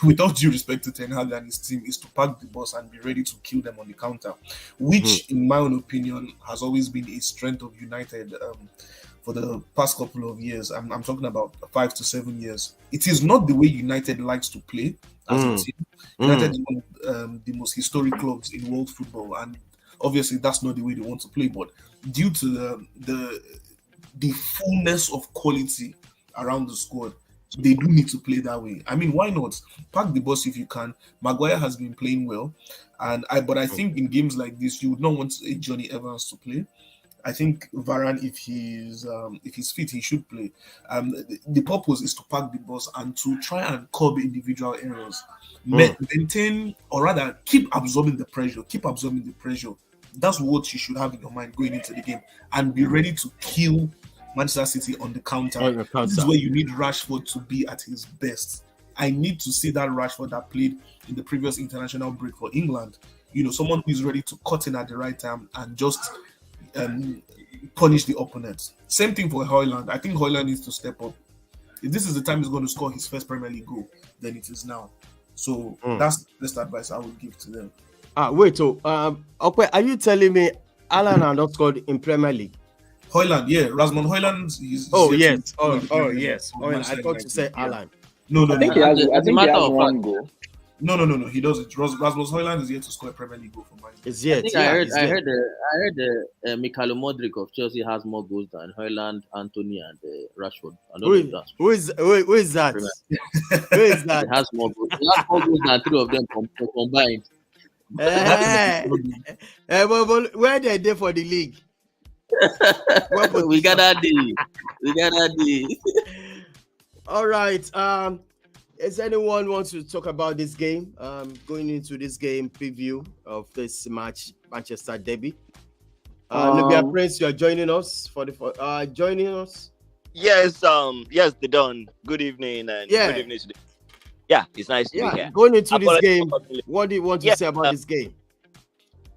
with all due respect to Ten Hag and his team, is to park the bus and be ready to kill them on the counter, which, in my own opinion, has always been a strength of United. For the past couple of years, I'm talking about 5 to 7 years. It is not the way United likes to play as a team. United is one of the most historic clubs in world football, and obviously that's not the way they want to play. But due to the fullness of quality around the squad, they do need to play that way. I mean, why not pack the bus if you can? Maguire has been playing well, but I think in games like this, you would not want a Johnny Evans to play. I think Varane, if he's fit, he should play. The purpose is to pack the bus and to try and curb individual errors, maintain, or rather keep absorbing the pressure. That's what you should have in your mind going into the game, and be ready to kill Manchester City on the counter. This is where you need Rashford to be at his best. I need to see that Rashford that played in the previous international break for England. Someone who is ready to cut in at the right time and just punish the opponent. Same thing for Højlund. I think Højlund needs to step up. If this is the time he's going to score his first Premier League goal, then it is now. So that's the best advice I would give to them. Wait, okay, are you telling me Alan has not scored in Premier League? Højlund, yeah, Rasmus Højlund is. Yes. Yes. I thought you said Alan. No. I think he has one goal. No. He doesn't. Rasmus Højlund is yet to score a Premier League goal for Man United. I think I heard Mikhailo Modric of Chelsea has more goals than Højlund, Anthony, and Rashford. Who is that? Who is that? Who is that? He has more goals. He has more goals than three of them combined. But where are they for the league? We got that. All right. Does anyone want to talk about this game? Going into this game preview of this match, Manchester Derby. Nubia Prince, you are joining us joining us. Yes, the Don. Good evening and good evening today. Yeah, it's nice to be here. Going into this game, what do you want to say about this game?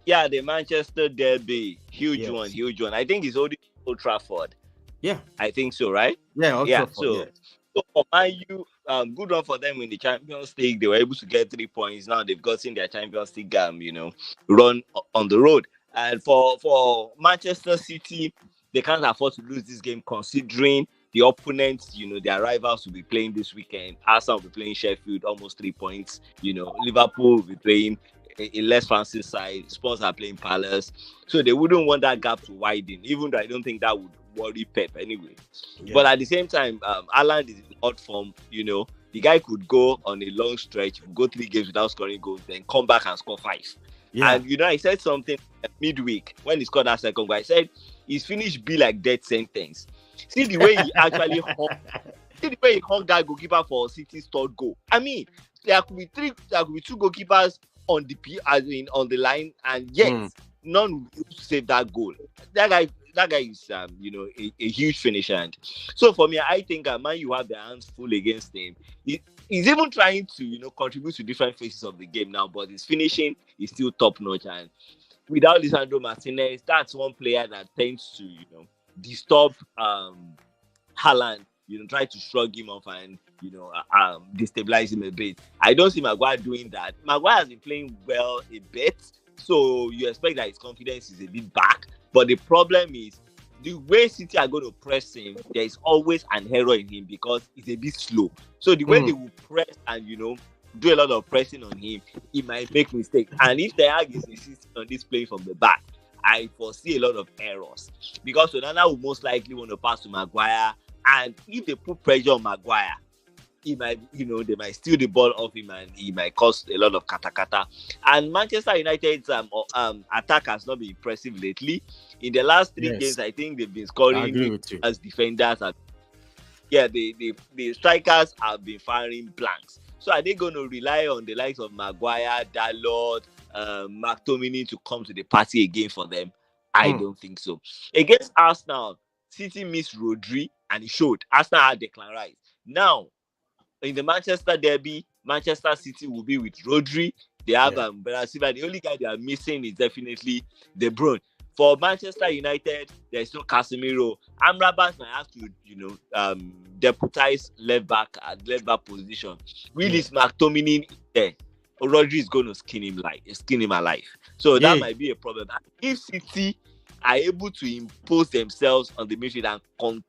Yeah, the Manchester Derby, huge one. I think it's only Old Trafford. Yeah, I think so, right? Yeah, Trafford, so for Man U, good one for them in the Champions League. They were able to get 3 points. Now they've gotten their Champions League, run on the road. And for Manchester City, they can't afford to lose this game considering the opponents, their rivals will be playing this weekend. Arsenal will be playing Sheffield, almost 3 points. Liverpool will be playing a less fancy side. Spurs are playing Palace. So they wouldn't want that gap to widen, even though I don't think that would worry Pep anyway. Yeah. But at the same time, Haaland is in odd form. The guy could go on a long stretch, go 3 games without scoring goals, then come back and score 5. Yeah. And, I said something midweek when he scored that second goal. I said, his finish be like death sentence. See the way he actually hugged that goalkeeper for City's third goal. I mean, there could be 2 goalkeepers on the line, and yet none will save that goal. That guy is a huge finisher. And so for me, I think Man U have their hands full against him. He's even trying to contribute to different phases of the game now, but his finishing is still top notch. And without Lisandro Martinez, that's one player that tends to disturb Haaland, try to shrug him off and destabilize him a bit. I don't see Maguire doing that. Maguire has been playing well a bit, so you expect that his confidence is a bit back. But the problem is the way City are going to press him, there is always an error in him because he's a bit slow. So the way they will press and do a lot of pressing on him, he might make mistakes. And if the Hag is insisting on this playing from the back, I foresee a lot of errors because Onana will most likely want to pass to Maguire, and if they put pressure on Maguire, he might, they might steal the ball off him and he might cause a lot of kata. And Manchester United's attack has not been impressive lately. In the last 3 games, I think they've been scoring as defenders. The strikers have been firing blanks. So are they going to rely on the likes of Maguire, Dalot, McTominay to come to the party again for them? I don't think so. Against Arsenal, City missed Rodri and it showed. Arsenal had Declan Rice. Now, in the Manchester Derby, Manchester City will be with Rodri. They have Bernardo Silva. The only guy they are missing is definitely De Bruyne. For Manchester United, there is no Casemiro. Amrabat might have to, deputize left back at left back position. Willis McTominay there. Rodri is going to skin him alive. So that might be a problem. If City are able to impose themselves on the midfield and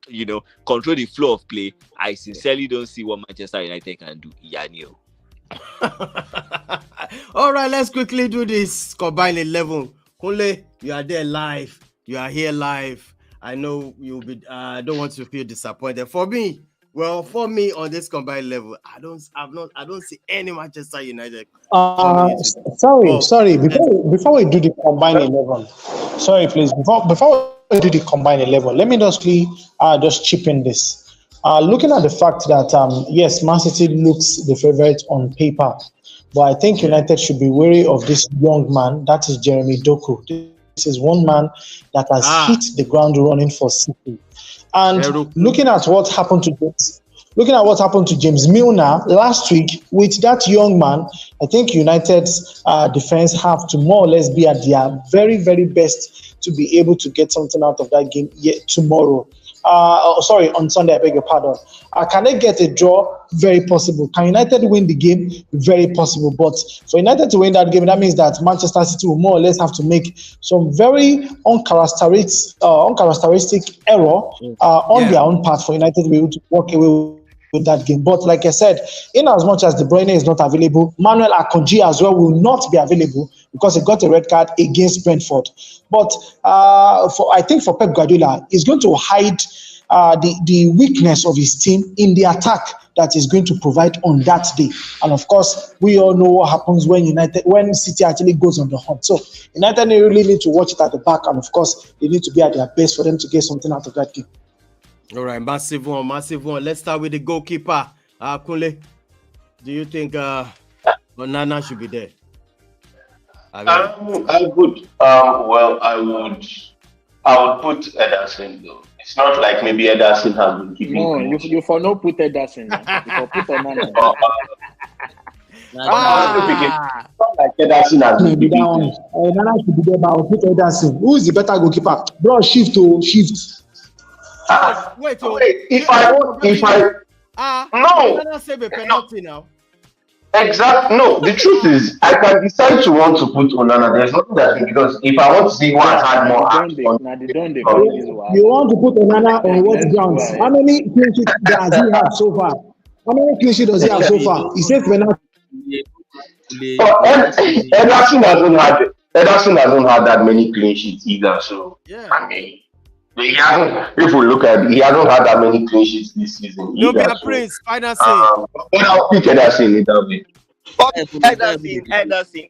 control the flow of play, I sincerely don't see what Manchester United can do. Yanio. All right, let's quickly do this combined 11. Kunle, you are there live. You are here live. I know you'll be. I don't want to feel disappointed. For me, Well, for me on this combined level, I don't see any Manchester United. Sorry. Before we do the combined 11, sorry, please. Before we do the combined 11, let me just chip in this. Looking at the fact that yes, Man City looks the favorite on paper, but I think United should be wary of this young man. That is Jeremy Doku. This is one man that has hit the ground running for City. And looking at what happened to James Milner last week with that young man, I think United's defense have to more or less be at their very, very best to be able to get something out of that game tomorrow. On Sunday, I beg your pardon. Can they get a draw? Very possible. Can United win the game? Very possible. But for United to win that game, that means that Manchester City will more or less have to make some very uncharacteristic error on their own part for United to be able to walk away with that game. But like I said, in as much as De Bruyne is not available, Manuel Akanji as well will not be available because he got a red card against Brentford. But I think for Pep Guardiola, he's going to hide the weakness of his team in the attack that is going to provide on that day. And of course, we all know what happens when City actually goes on the hunt. So United really need to watch it at the back, and of course, they need to be at their best for them to get something out of that game. All right, massive one. Let's start with the goalkeeper. Kunle, do you think Onana should be there? I would. Well, I would put Ederson though. It's not like maybe Ederson has been keeping. No, you for no put Ederson. You for put Onana. Not like Ederson has been keeping. Onana should be there, but I'll put Ederson. Who is the better goalkeeper? Bro, shift. Wait. If I no, save a penalty now. Exactly. No, the truth is, I can decide to want to put Onana. There's nothing that because if I want to see who has had more action, you want to put Onana on what grounds? How many clean sheets does he have so far? How many clean sheets does he have so far? He says penalty. Ederson hasn't had that many clean sheets either. So I mean. If we look at it, he hasn't had that many clean sheets this season. No, Prince, final say. But I'll pick Ederson a little bit. Ederson.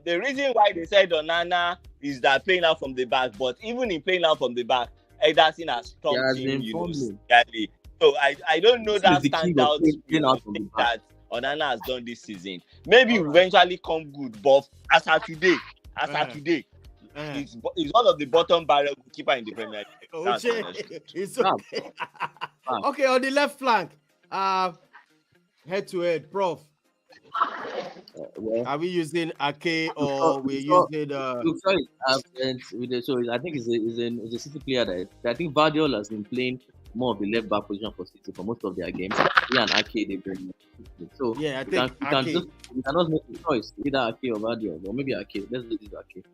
The reason why they said Onana is that playing out from the back, but even in playing out from the back, Ederson has stopped him, So I don't know that standout thing that Onana has done this season. Maybe eventually come good, but as of today, he's one of the bottom barrel keeper in the Premier League. It's okay. Okay, on the left flank, head to head, Prof. Are we using Ake or we're using? Sorry, I think it's a City player that I think Vardiol has been playing more of the left back position for City for most of their games. He and Ake they bring. So yeah, I think we cannot make a choice either Ake or Vardiol or maybe Ake. Let's do this Ake.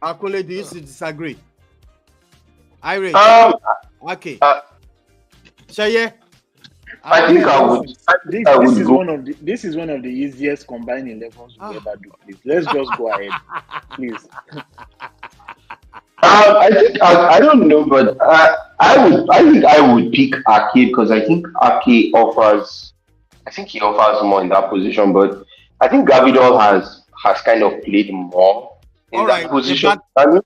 Akule, do you disagree? Irene. Okay. Shaye. I think I would. This is one of the easiest combined 11s we ever do. Please, let's just go ahead, please. I don't know, but I think I would pick Ake because I think Ake offers. I think he offers more in that position, but I think Gavidol has kind of played more in that position. But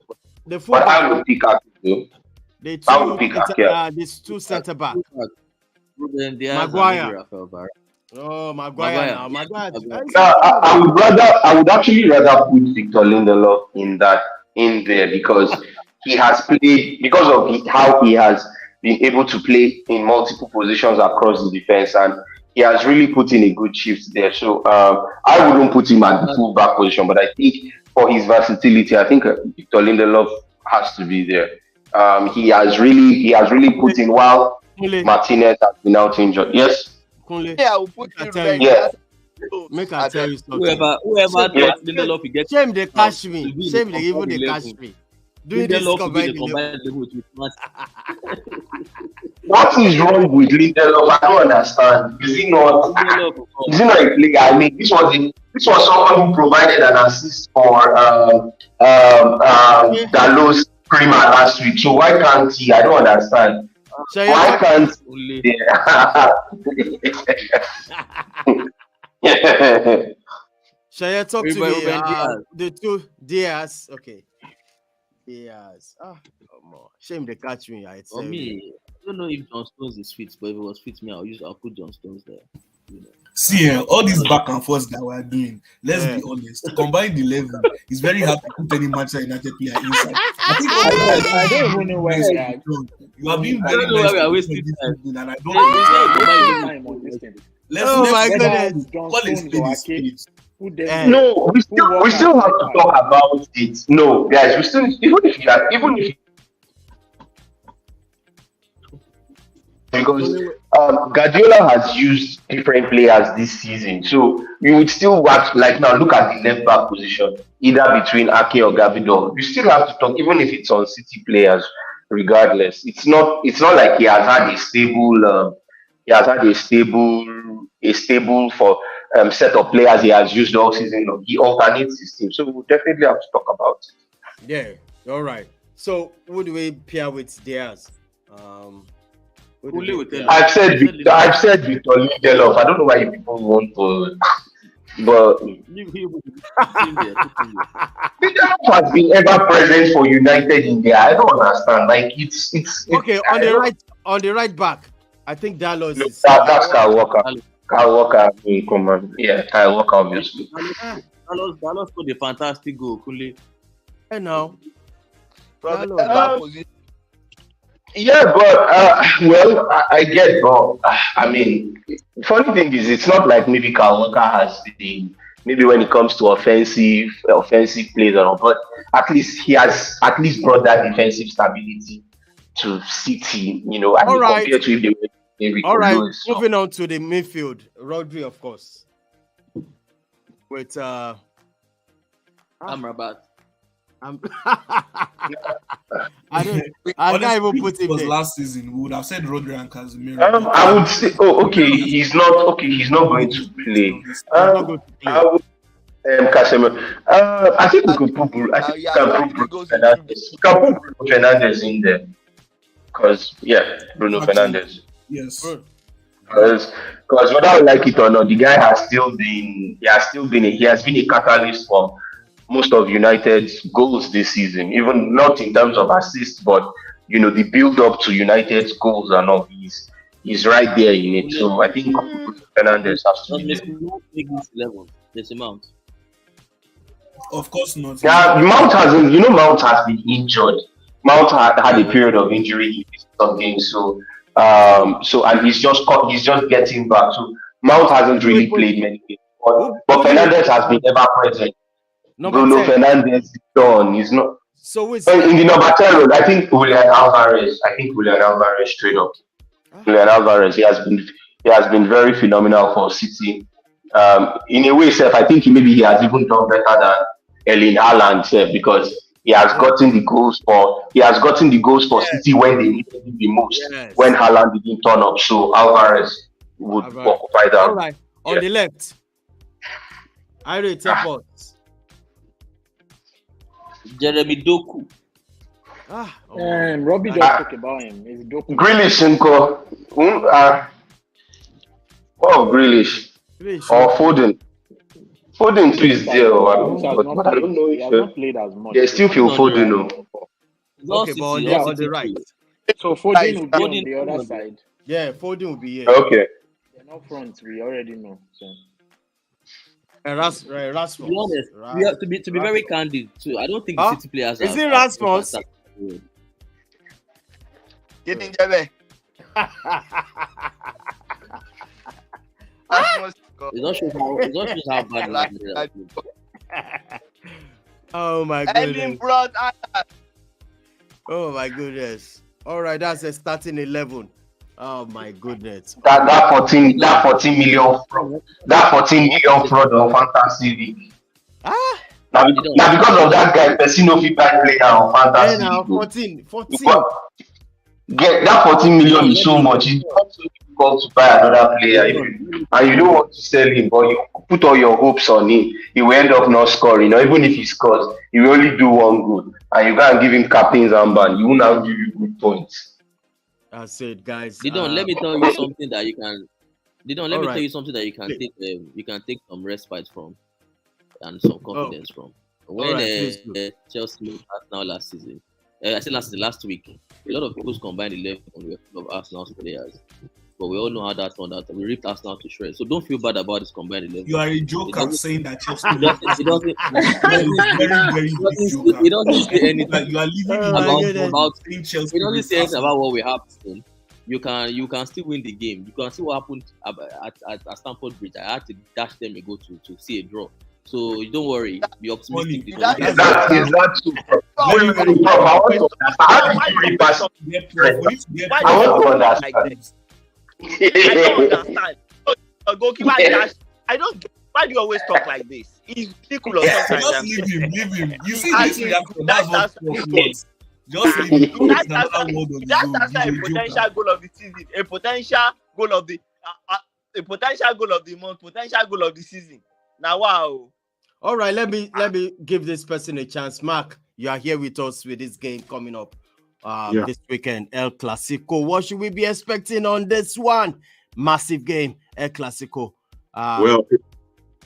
I would pick Ake though. I would pick Ake. These two centre back. Maguire. Oh, Maguire. I would actually rather put Victor Lindelof in there because he has played because of how he has been able to play in multiple positions across the defense, and he has really put in a good shift there. So I wouldn't put him at the full back position, but I think for his versatility, I think Victor Lindelof has to be there. He has really put in while Martinez has been out injured. Yes. Yeah, I will put you right. Yeah. Make I tell you something. Whoever Lindelof you get. Shame they catch me. Shame they even they catch me. Doing this combined level. What is wrong with Lindelof? I don't understand. Is he not a player? I mean, this was someone who provided an assist for Dalot's Prima last week. So why can't he? I don't understand. Why can't? Yeah. Shall talk to me? Diaz. The two Diaz. Okay. Diaz. Come on. Shame they catch me. For me, I don't know if John Stones is fit, but if it was fit me, I'll put John Stones there. You know. See, all these back and forth that we're doing, let's be honest. Combine the level, it's very hard to put any Manchester United player inside. I don't even know where we are. You have been very wasting time, and I don't know. Oh my goodness! No, we still have to talk about it. No, guys, we still even if because Guardiola has used different players this season, so you would still watch, like now look at the left back position, either between Ake or Gavidor. You still have to talk, even if it's on City players. Regardless, it's not like he has had a stable for set of players he has used all season. He alternates his team, so we'll definitely have to talk about it. Yeah, all right. So who do we pair with Diaz? I've said Victor Lindelof. I don't know why people want to, but Lindelof has been ever present for United in there. I don't understand. Like it's okay on the right back. I think Dallas is that's Kyle Walker. Kyle Walker, come on, yeah, Kyle Walker, obviously. Dallas scored a fantastic goal, Kule. I know. Yeah, but well, I get, but I mean, funny thing is, it's not like maybe Kyle Walker has been, maybe when it comes to offensive plays or not, but at least he has brought that defensive stability to City, you know. All right. Compared to if they were all right, moving on to the midfield, Rodri, of course, with Amrabat. I can't even put him there. Last season, we would have said Rodri and Casemiro. I would say, he's not going to play. Casemiro. I think we could put Bruno Fernandes in there. Because Bruno Fernandes. Yes. Because whether I like it or not, the guy has been a catalyst for most of United's goals this season, even not in terms of assists, but you know, the build up to United's goals and all. He's right there in it. So I think Fernandes has to be There's Mount. Of course not. Yeah, Mount has been injured. Mount had a period of injury in some games, so and he's just getting back. So Mount hasn't really played many games, but Fernandes has been ever present. Bruno Fernandes is done. He's not. So in the number 10 role, I think Julian Alvarez straight up. Julian Alvarez, he has been very phenomenal for City. In a way, I think he has even done better than Erling Haaland, because he has gotten the goals for City when they needed it the most. Yes. When Haaland didn't turn up, so Alvarez would occupy that. All right, on the left, I rate Airports. Jeremy Doku. Robbie just talked about him. It's Doku. Grealish, Grealish. Or Foden. Foden too is there, but I don't know if he has not played as much. They still feel Foden. Okay, but on the right. So Foden will be on the other side. Yeah, Foden will be here. Okay. They're not front. We already know. So. Rasmus. To be honest, we have to be very candid too. I don't think the City players are. Is it Rasmus? Get in there. It's not sure how bad it is. Oh my goodness. Oh my goodness. All right, that's a starting 11. Oh my goodness. That 14 million fraud on Fantasy League. Now because of that guy, Pesino feedback player on Fantasy League. 14. Get that 14 million is so much. It's not so difficult to buy another player, and you don't want to sell him, but you put all your hopes on him. He will end up not scoring, or even if he scores, he will only do one goal, and you can't give him captain's armband. He will not give you good points. I said, guys. Let me tell you something that you can. Let me tell you something that you can Please. take. You can take some respite from, and some confidence from. When Chelsea met Arsenal last season, I said last week, a lot of people's combined 11 of Arsenal's players. But we all know how that turned out. We ripped Arsenal to shreds. So don't feel bad about this combined 11. You are a joker saying that Chelsea. It doesn't say anything. You are leaving about Chelsea. It doesn't say anything about what we have seen. You can still win the game. You can see what happened at Stamford Bridge. I had to dash them a go to see a draw. So don't worry, be optimistic. That's not true. I want to understand. I don't understand. A goalkeeper dash. I don't get why do you always talk like this? It's ridiculous. Just leave him. You see this reaction. That's what just leave him. That's a potential goal of the season. A potential goal of the month. Potential goal of the season. Now, wow. All right, let me give this person a chance. Mark, you are here with us with this game coming up this weekend, El Clasico. What should we be expecting on this one? Massive game, El Clasico. Well,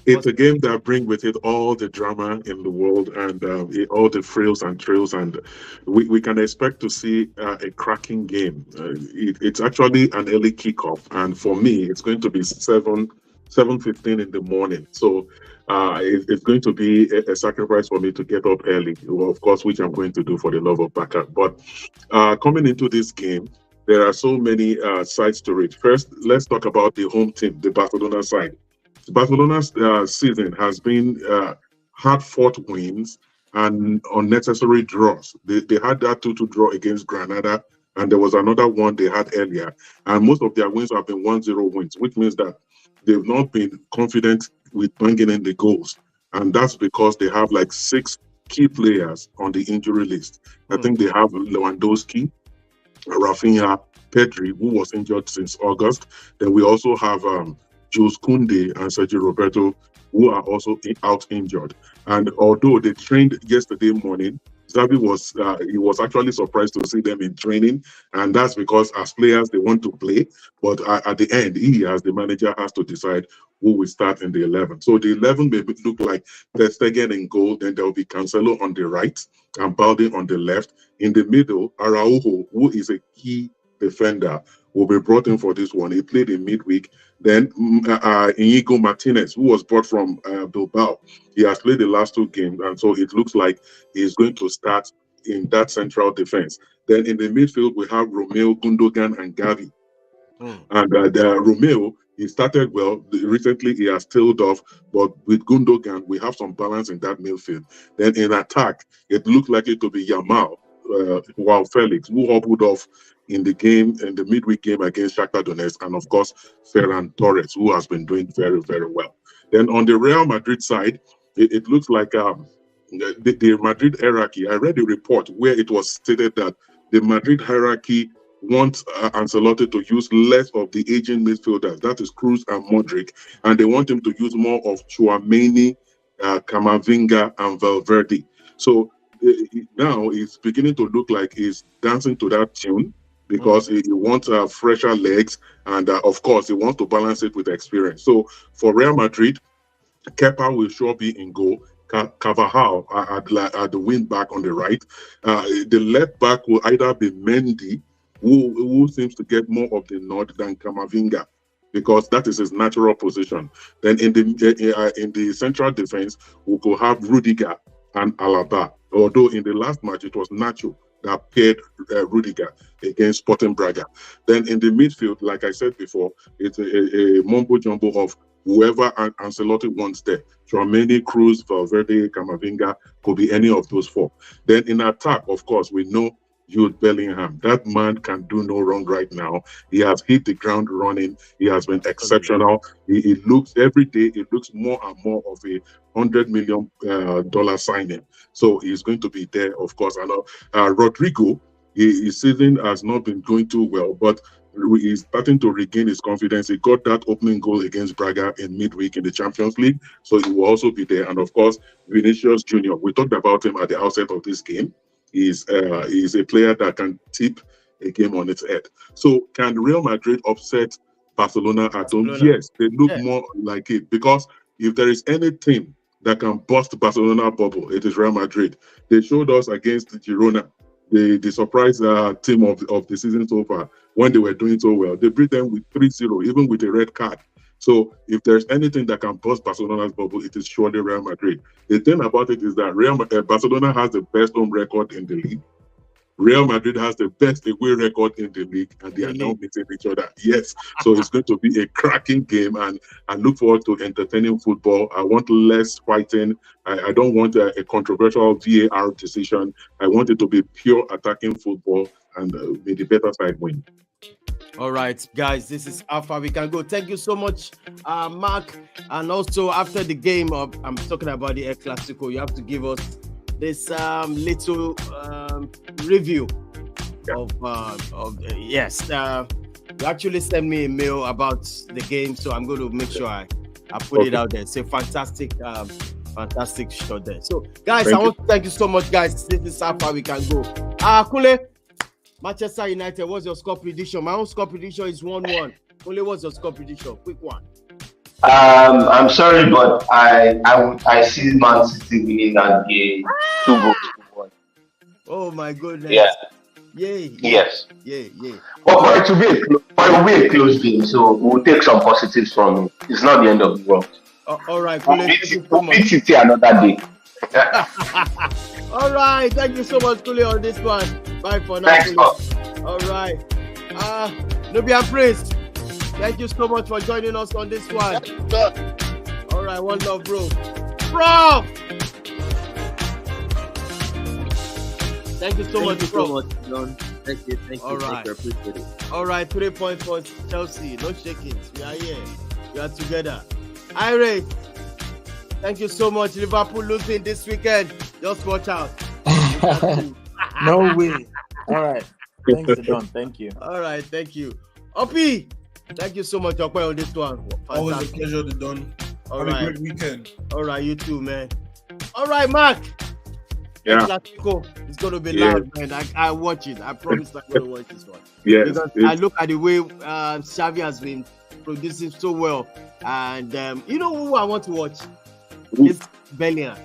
it's a game that brings with it all the drama in the world and all the frills and thrills, and we can expect to see a cracking game. It's actually an early kickoff, and for me, it's going to be 7:15 in the morning. So it's going to be a sacrifice for me to get up early, of course, which I'm going to do for the love of Barca. But coming into this game, there are so many sides to it. First, let's talk about the home team, the Barcelona side. Barcelona's season has been hard-fought wins and unnecessary draws. They had that 2-2 draw against Granada, and there was another one they had earlier. And most of their wins have been 1-0 wins, which means that they've not been confident with banging in the goals. And that's because they have like 6 key players on the injury list. I think they have Lewandowski, Rafinha, Pedri, who was injured since August. Then we also have Jules Koundé and Sergio Roberto, who are also out injured. And although they trained yesterday morning, Xavi was actually surprised to see them in training, and that's because as players they want to play, but at the end he, as the manager, has to decide who will start in the 11. So the 11 may look like Ter Stegen in goal, then there will be Cancelo on the right and Balde on the left. In the middle, Araujo, who is a key defender, will be brought in for this one. He played in midweek. Then Inigo Martinez, who was brought from Bilbao, he has played the last 2 games, and so it looks like he's going to start in that central defense. Then in the midfield, we have Romeo, Gundogan, and Gavi. And Romeo, he started well. Recently, he has tailed off, but with Gundogan, we have some balance in that midfield. Then in attack, it looked like it to be Yamal, while Felix, who hobbled off in the game, in the midweek game against Shakhtar Donetsk, and of course Ferran Torres, who has been doing very, very well. Then on the Real Madrid side, it looks like the Madrid hierarchy. I read a report where it was stated that the Madrid hierarchy wants Ancelotti to use less of the aging midfielders, that is Kroos and Modric, and they want him to use more of Tchouaméni, Camavinga, and Valverde. So now it's beginning to look like he's dancing to that tune, because he wants fresher legs, and of course he wants to balance it with experience. So for Real Madrid, Kepa will sure be in goal. Carvajal at the wing back on the right. The left back will either be Mendy, who seems to get more of the nod than Camavinga, because that is his natural position. Then in the central defense, we could have Rudiger and Alaba. Although in the last match it was Nacho that paired Rudiger against Sporting Braga. Then in the midfield, like I said before, it's a mumbo-jumbo of whoever Ancelotti wants there. Tchouaméni, Kroos, Valverde, Camavinga, could be any of those 4. Then in attack, of course, we know Jude Bellingham. That man can do no wrong right now. He has hit the ground running. He has been exceptional. He looks every day, it looks more and more of a $100 million signing. So he's going to be there, of course. And Rodrigo, his season has not been going too well, but he's starting to regain his confidence. He got that opening goal against Braga in midweek in the Champions League, so he will also be there. And of course, Vinicius Junior. We talked about him at the outset of this game. He's a player that can tip a game on its head. So can Real Madrid upset Barcelona at home? Yes, they look more like it, because if there is any team that can bust Barcelona bubble, it is Real Madrid. They showed us against Girona, the surprise team of the season so far, when they were doing so well. They beat them with 3-0, even with a red card. So if there's anything that can bust Barcelona's bubble, it is surely Real Madrid. The thing about it is that Barcelona has the best home record in the league. Real Madrid has the best away record in the league, and they are now meeting each other. Yes, so it's going to be a cracking game, and I look forward to entertaining football. I want less fighting. I don't want a controversial VAR decision. I want it to be pure attacking football, and may the better side win. All right, guys, this is how far we can go. Thank you so much, Mark. And also, after the game, I'm talking about the El Clasico, you have to give us this little review of yes. You actually sent me a mail about the game, so I'm going to make sure I put it out there. It's a fantastic shot there. So, guys, I want to thank you so much, guys. This is how far we can go. Kule, Manchester United, what's your score prediction? My own score prediction is 1-1. Kule, what's your score prediction? Quick one. I'm sorry, but I see Man City winning that game 2-1. Oh my goodness! Yeah. Yay! Yes. Yeah. But it will be a close game, so we'll take some positives from it. It's not the end of the world. All right, we'll beat City another day. All right, thank you so much, Kule, on this one. Bye for now. Thanks, all right, Nubian Prince. Thank you so much for joining us on this one. All right, one love, bro. Thank you so much, John. Thank you. All right. Thank you. Appreciate it. All right, 3 points for Chelsea. No shaking. We are here. We are together. Iris, thank you so much. Liverpool losing this weekend. Just watch out. No way. All right. Thanks, John. Thank you. All right, thank you. Opi, thank you so much, Okwe, on this one. Fantastic. Always a pleasure to Don. All Have right. a great weekend. All right, you too, man. All right, Mark. Yeah. It's going to be loud, man. I watch it. I promise I'm going to watch this one. Yes. Because I look at the way Xavi has been producing so well. And you know who I want to watch? It's Bellingham.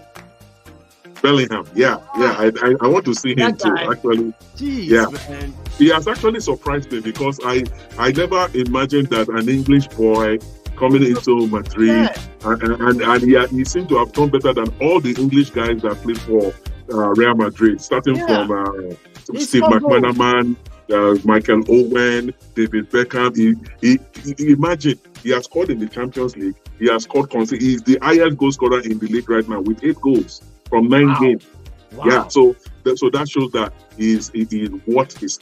Yeah. I want to see him too, actually. Jeez, man. He has actually surprised me, because I never imagined that an English boy coming into Madrid, and he seemed to have done better than all the English guys that played for Real Madrid, starting from Steve McManaman, Michael Owen, David Beckham. He imagine, he has scored in the Champions League. He has scored. He's the highest goal scorer in the league right now with 8 goals from 9 games. Wow. Yeah, so that shows that he's what his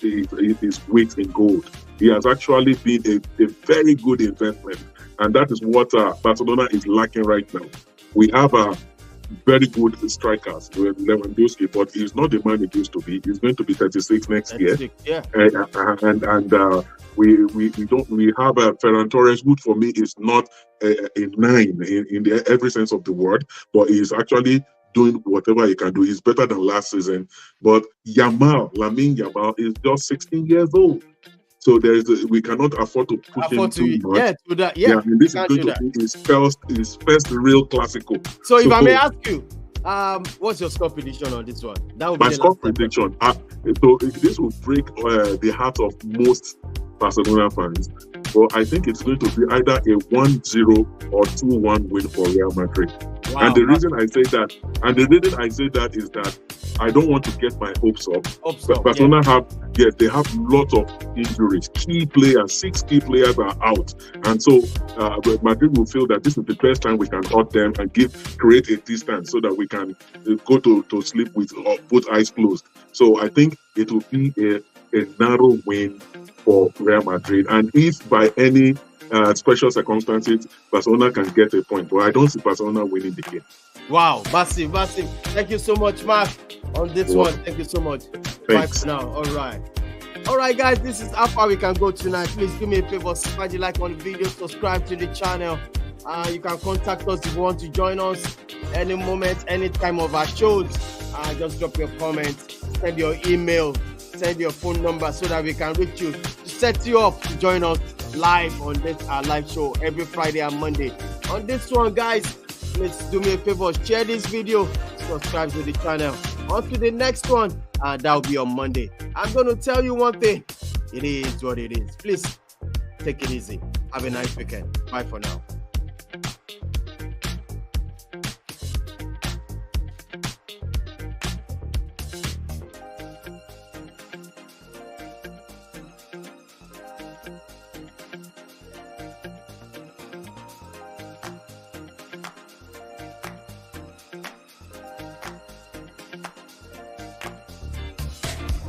weight in gold. He has actually been a very good investment, and that is what Barcelona is lacking right now. We have very good strikers, Lewandowski, but he's not the man he used to be. He's going to be 36 next year. Yeah. We have Ferran Torres, who for me is not a 9 in every sense of the word, but he's actually doing whatever he can do. He's better than last season. But Lamine Yamal is just 16 years old. So we cannot afford to push him too much. And this is going to be his first real Clasico. So if I may ask you, what's your score prediction on this one? That would be my score prediction. So this will break the heart of most Barcelona fans, but I think it's going to be either a 1-0 or 2-1 win for Real Madrid. Wow. And the reason I say that is that I don't want to get my hopes up. Barcelona have lots of injuries. 6 key players are out, and so Madrid will feel that this is the best time we can hurt them and create a distance so that we can go to sleep with both eyes closed. So I think it will be a narrow win for Real Madrid, and if by any special circumstances Barcelona can get a point, but I don't see Barcelona winning the game. Wow, massive. Thank you so much, Mark, on this one. Thank you so much. Thanks. Bye for now. All right, guys, this is how far we can go tonight. Please do me a favor, smash the like on the video, subscribe to the channel. You can contact us if you want to join us any moment, any time of our shows. Just drop your comments, send your email send your phone number so that we can reach you to set you up to join us live on this live show every Friday and Monday. On this one, guys, please do me a favor, share this video, subscribe to the channel. On to the next one, and that will be on Monday. I'm going to tell you one thing. It is what it is. Please take it easy. Have a nice weekend. Bye for now.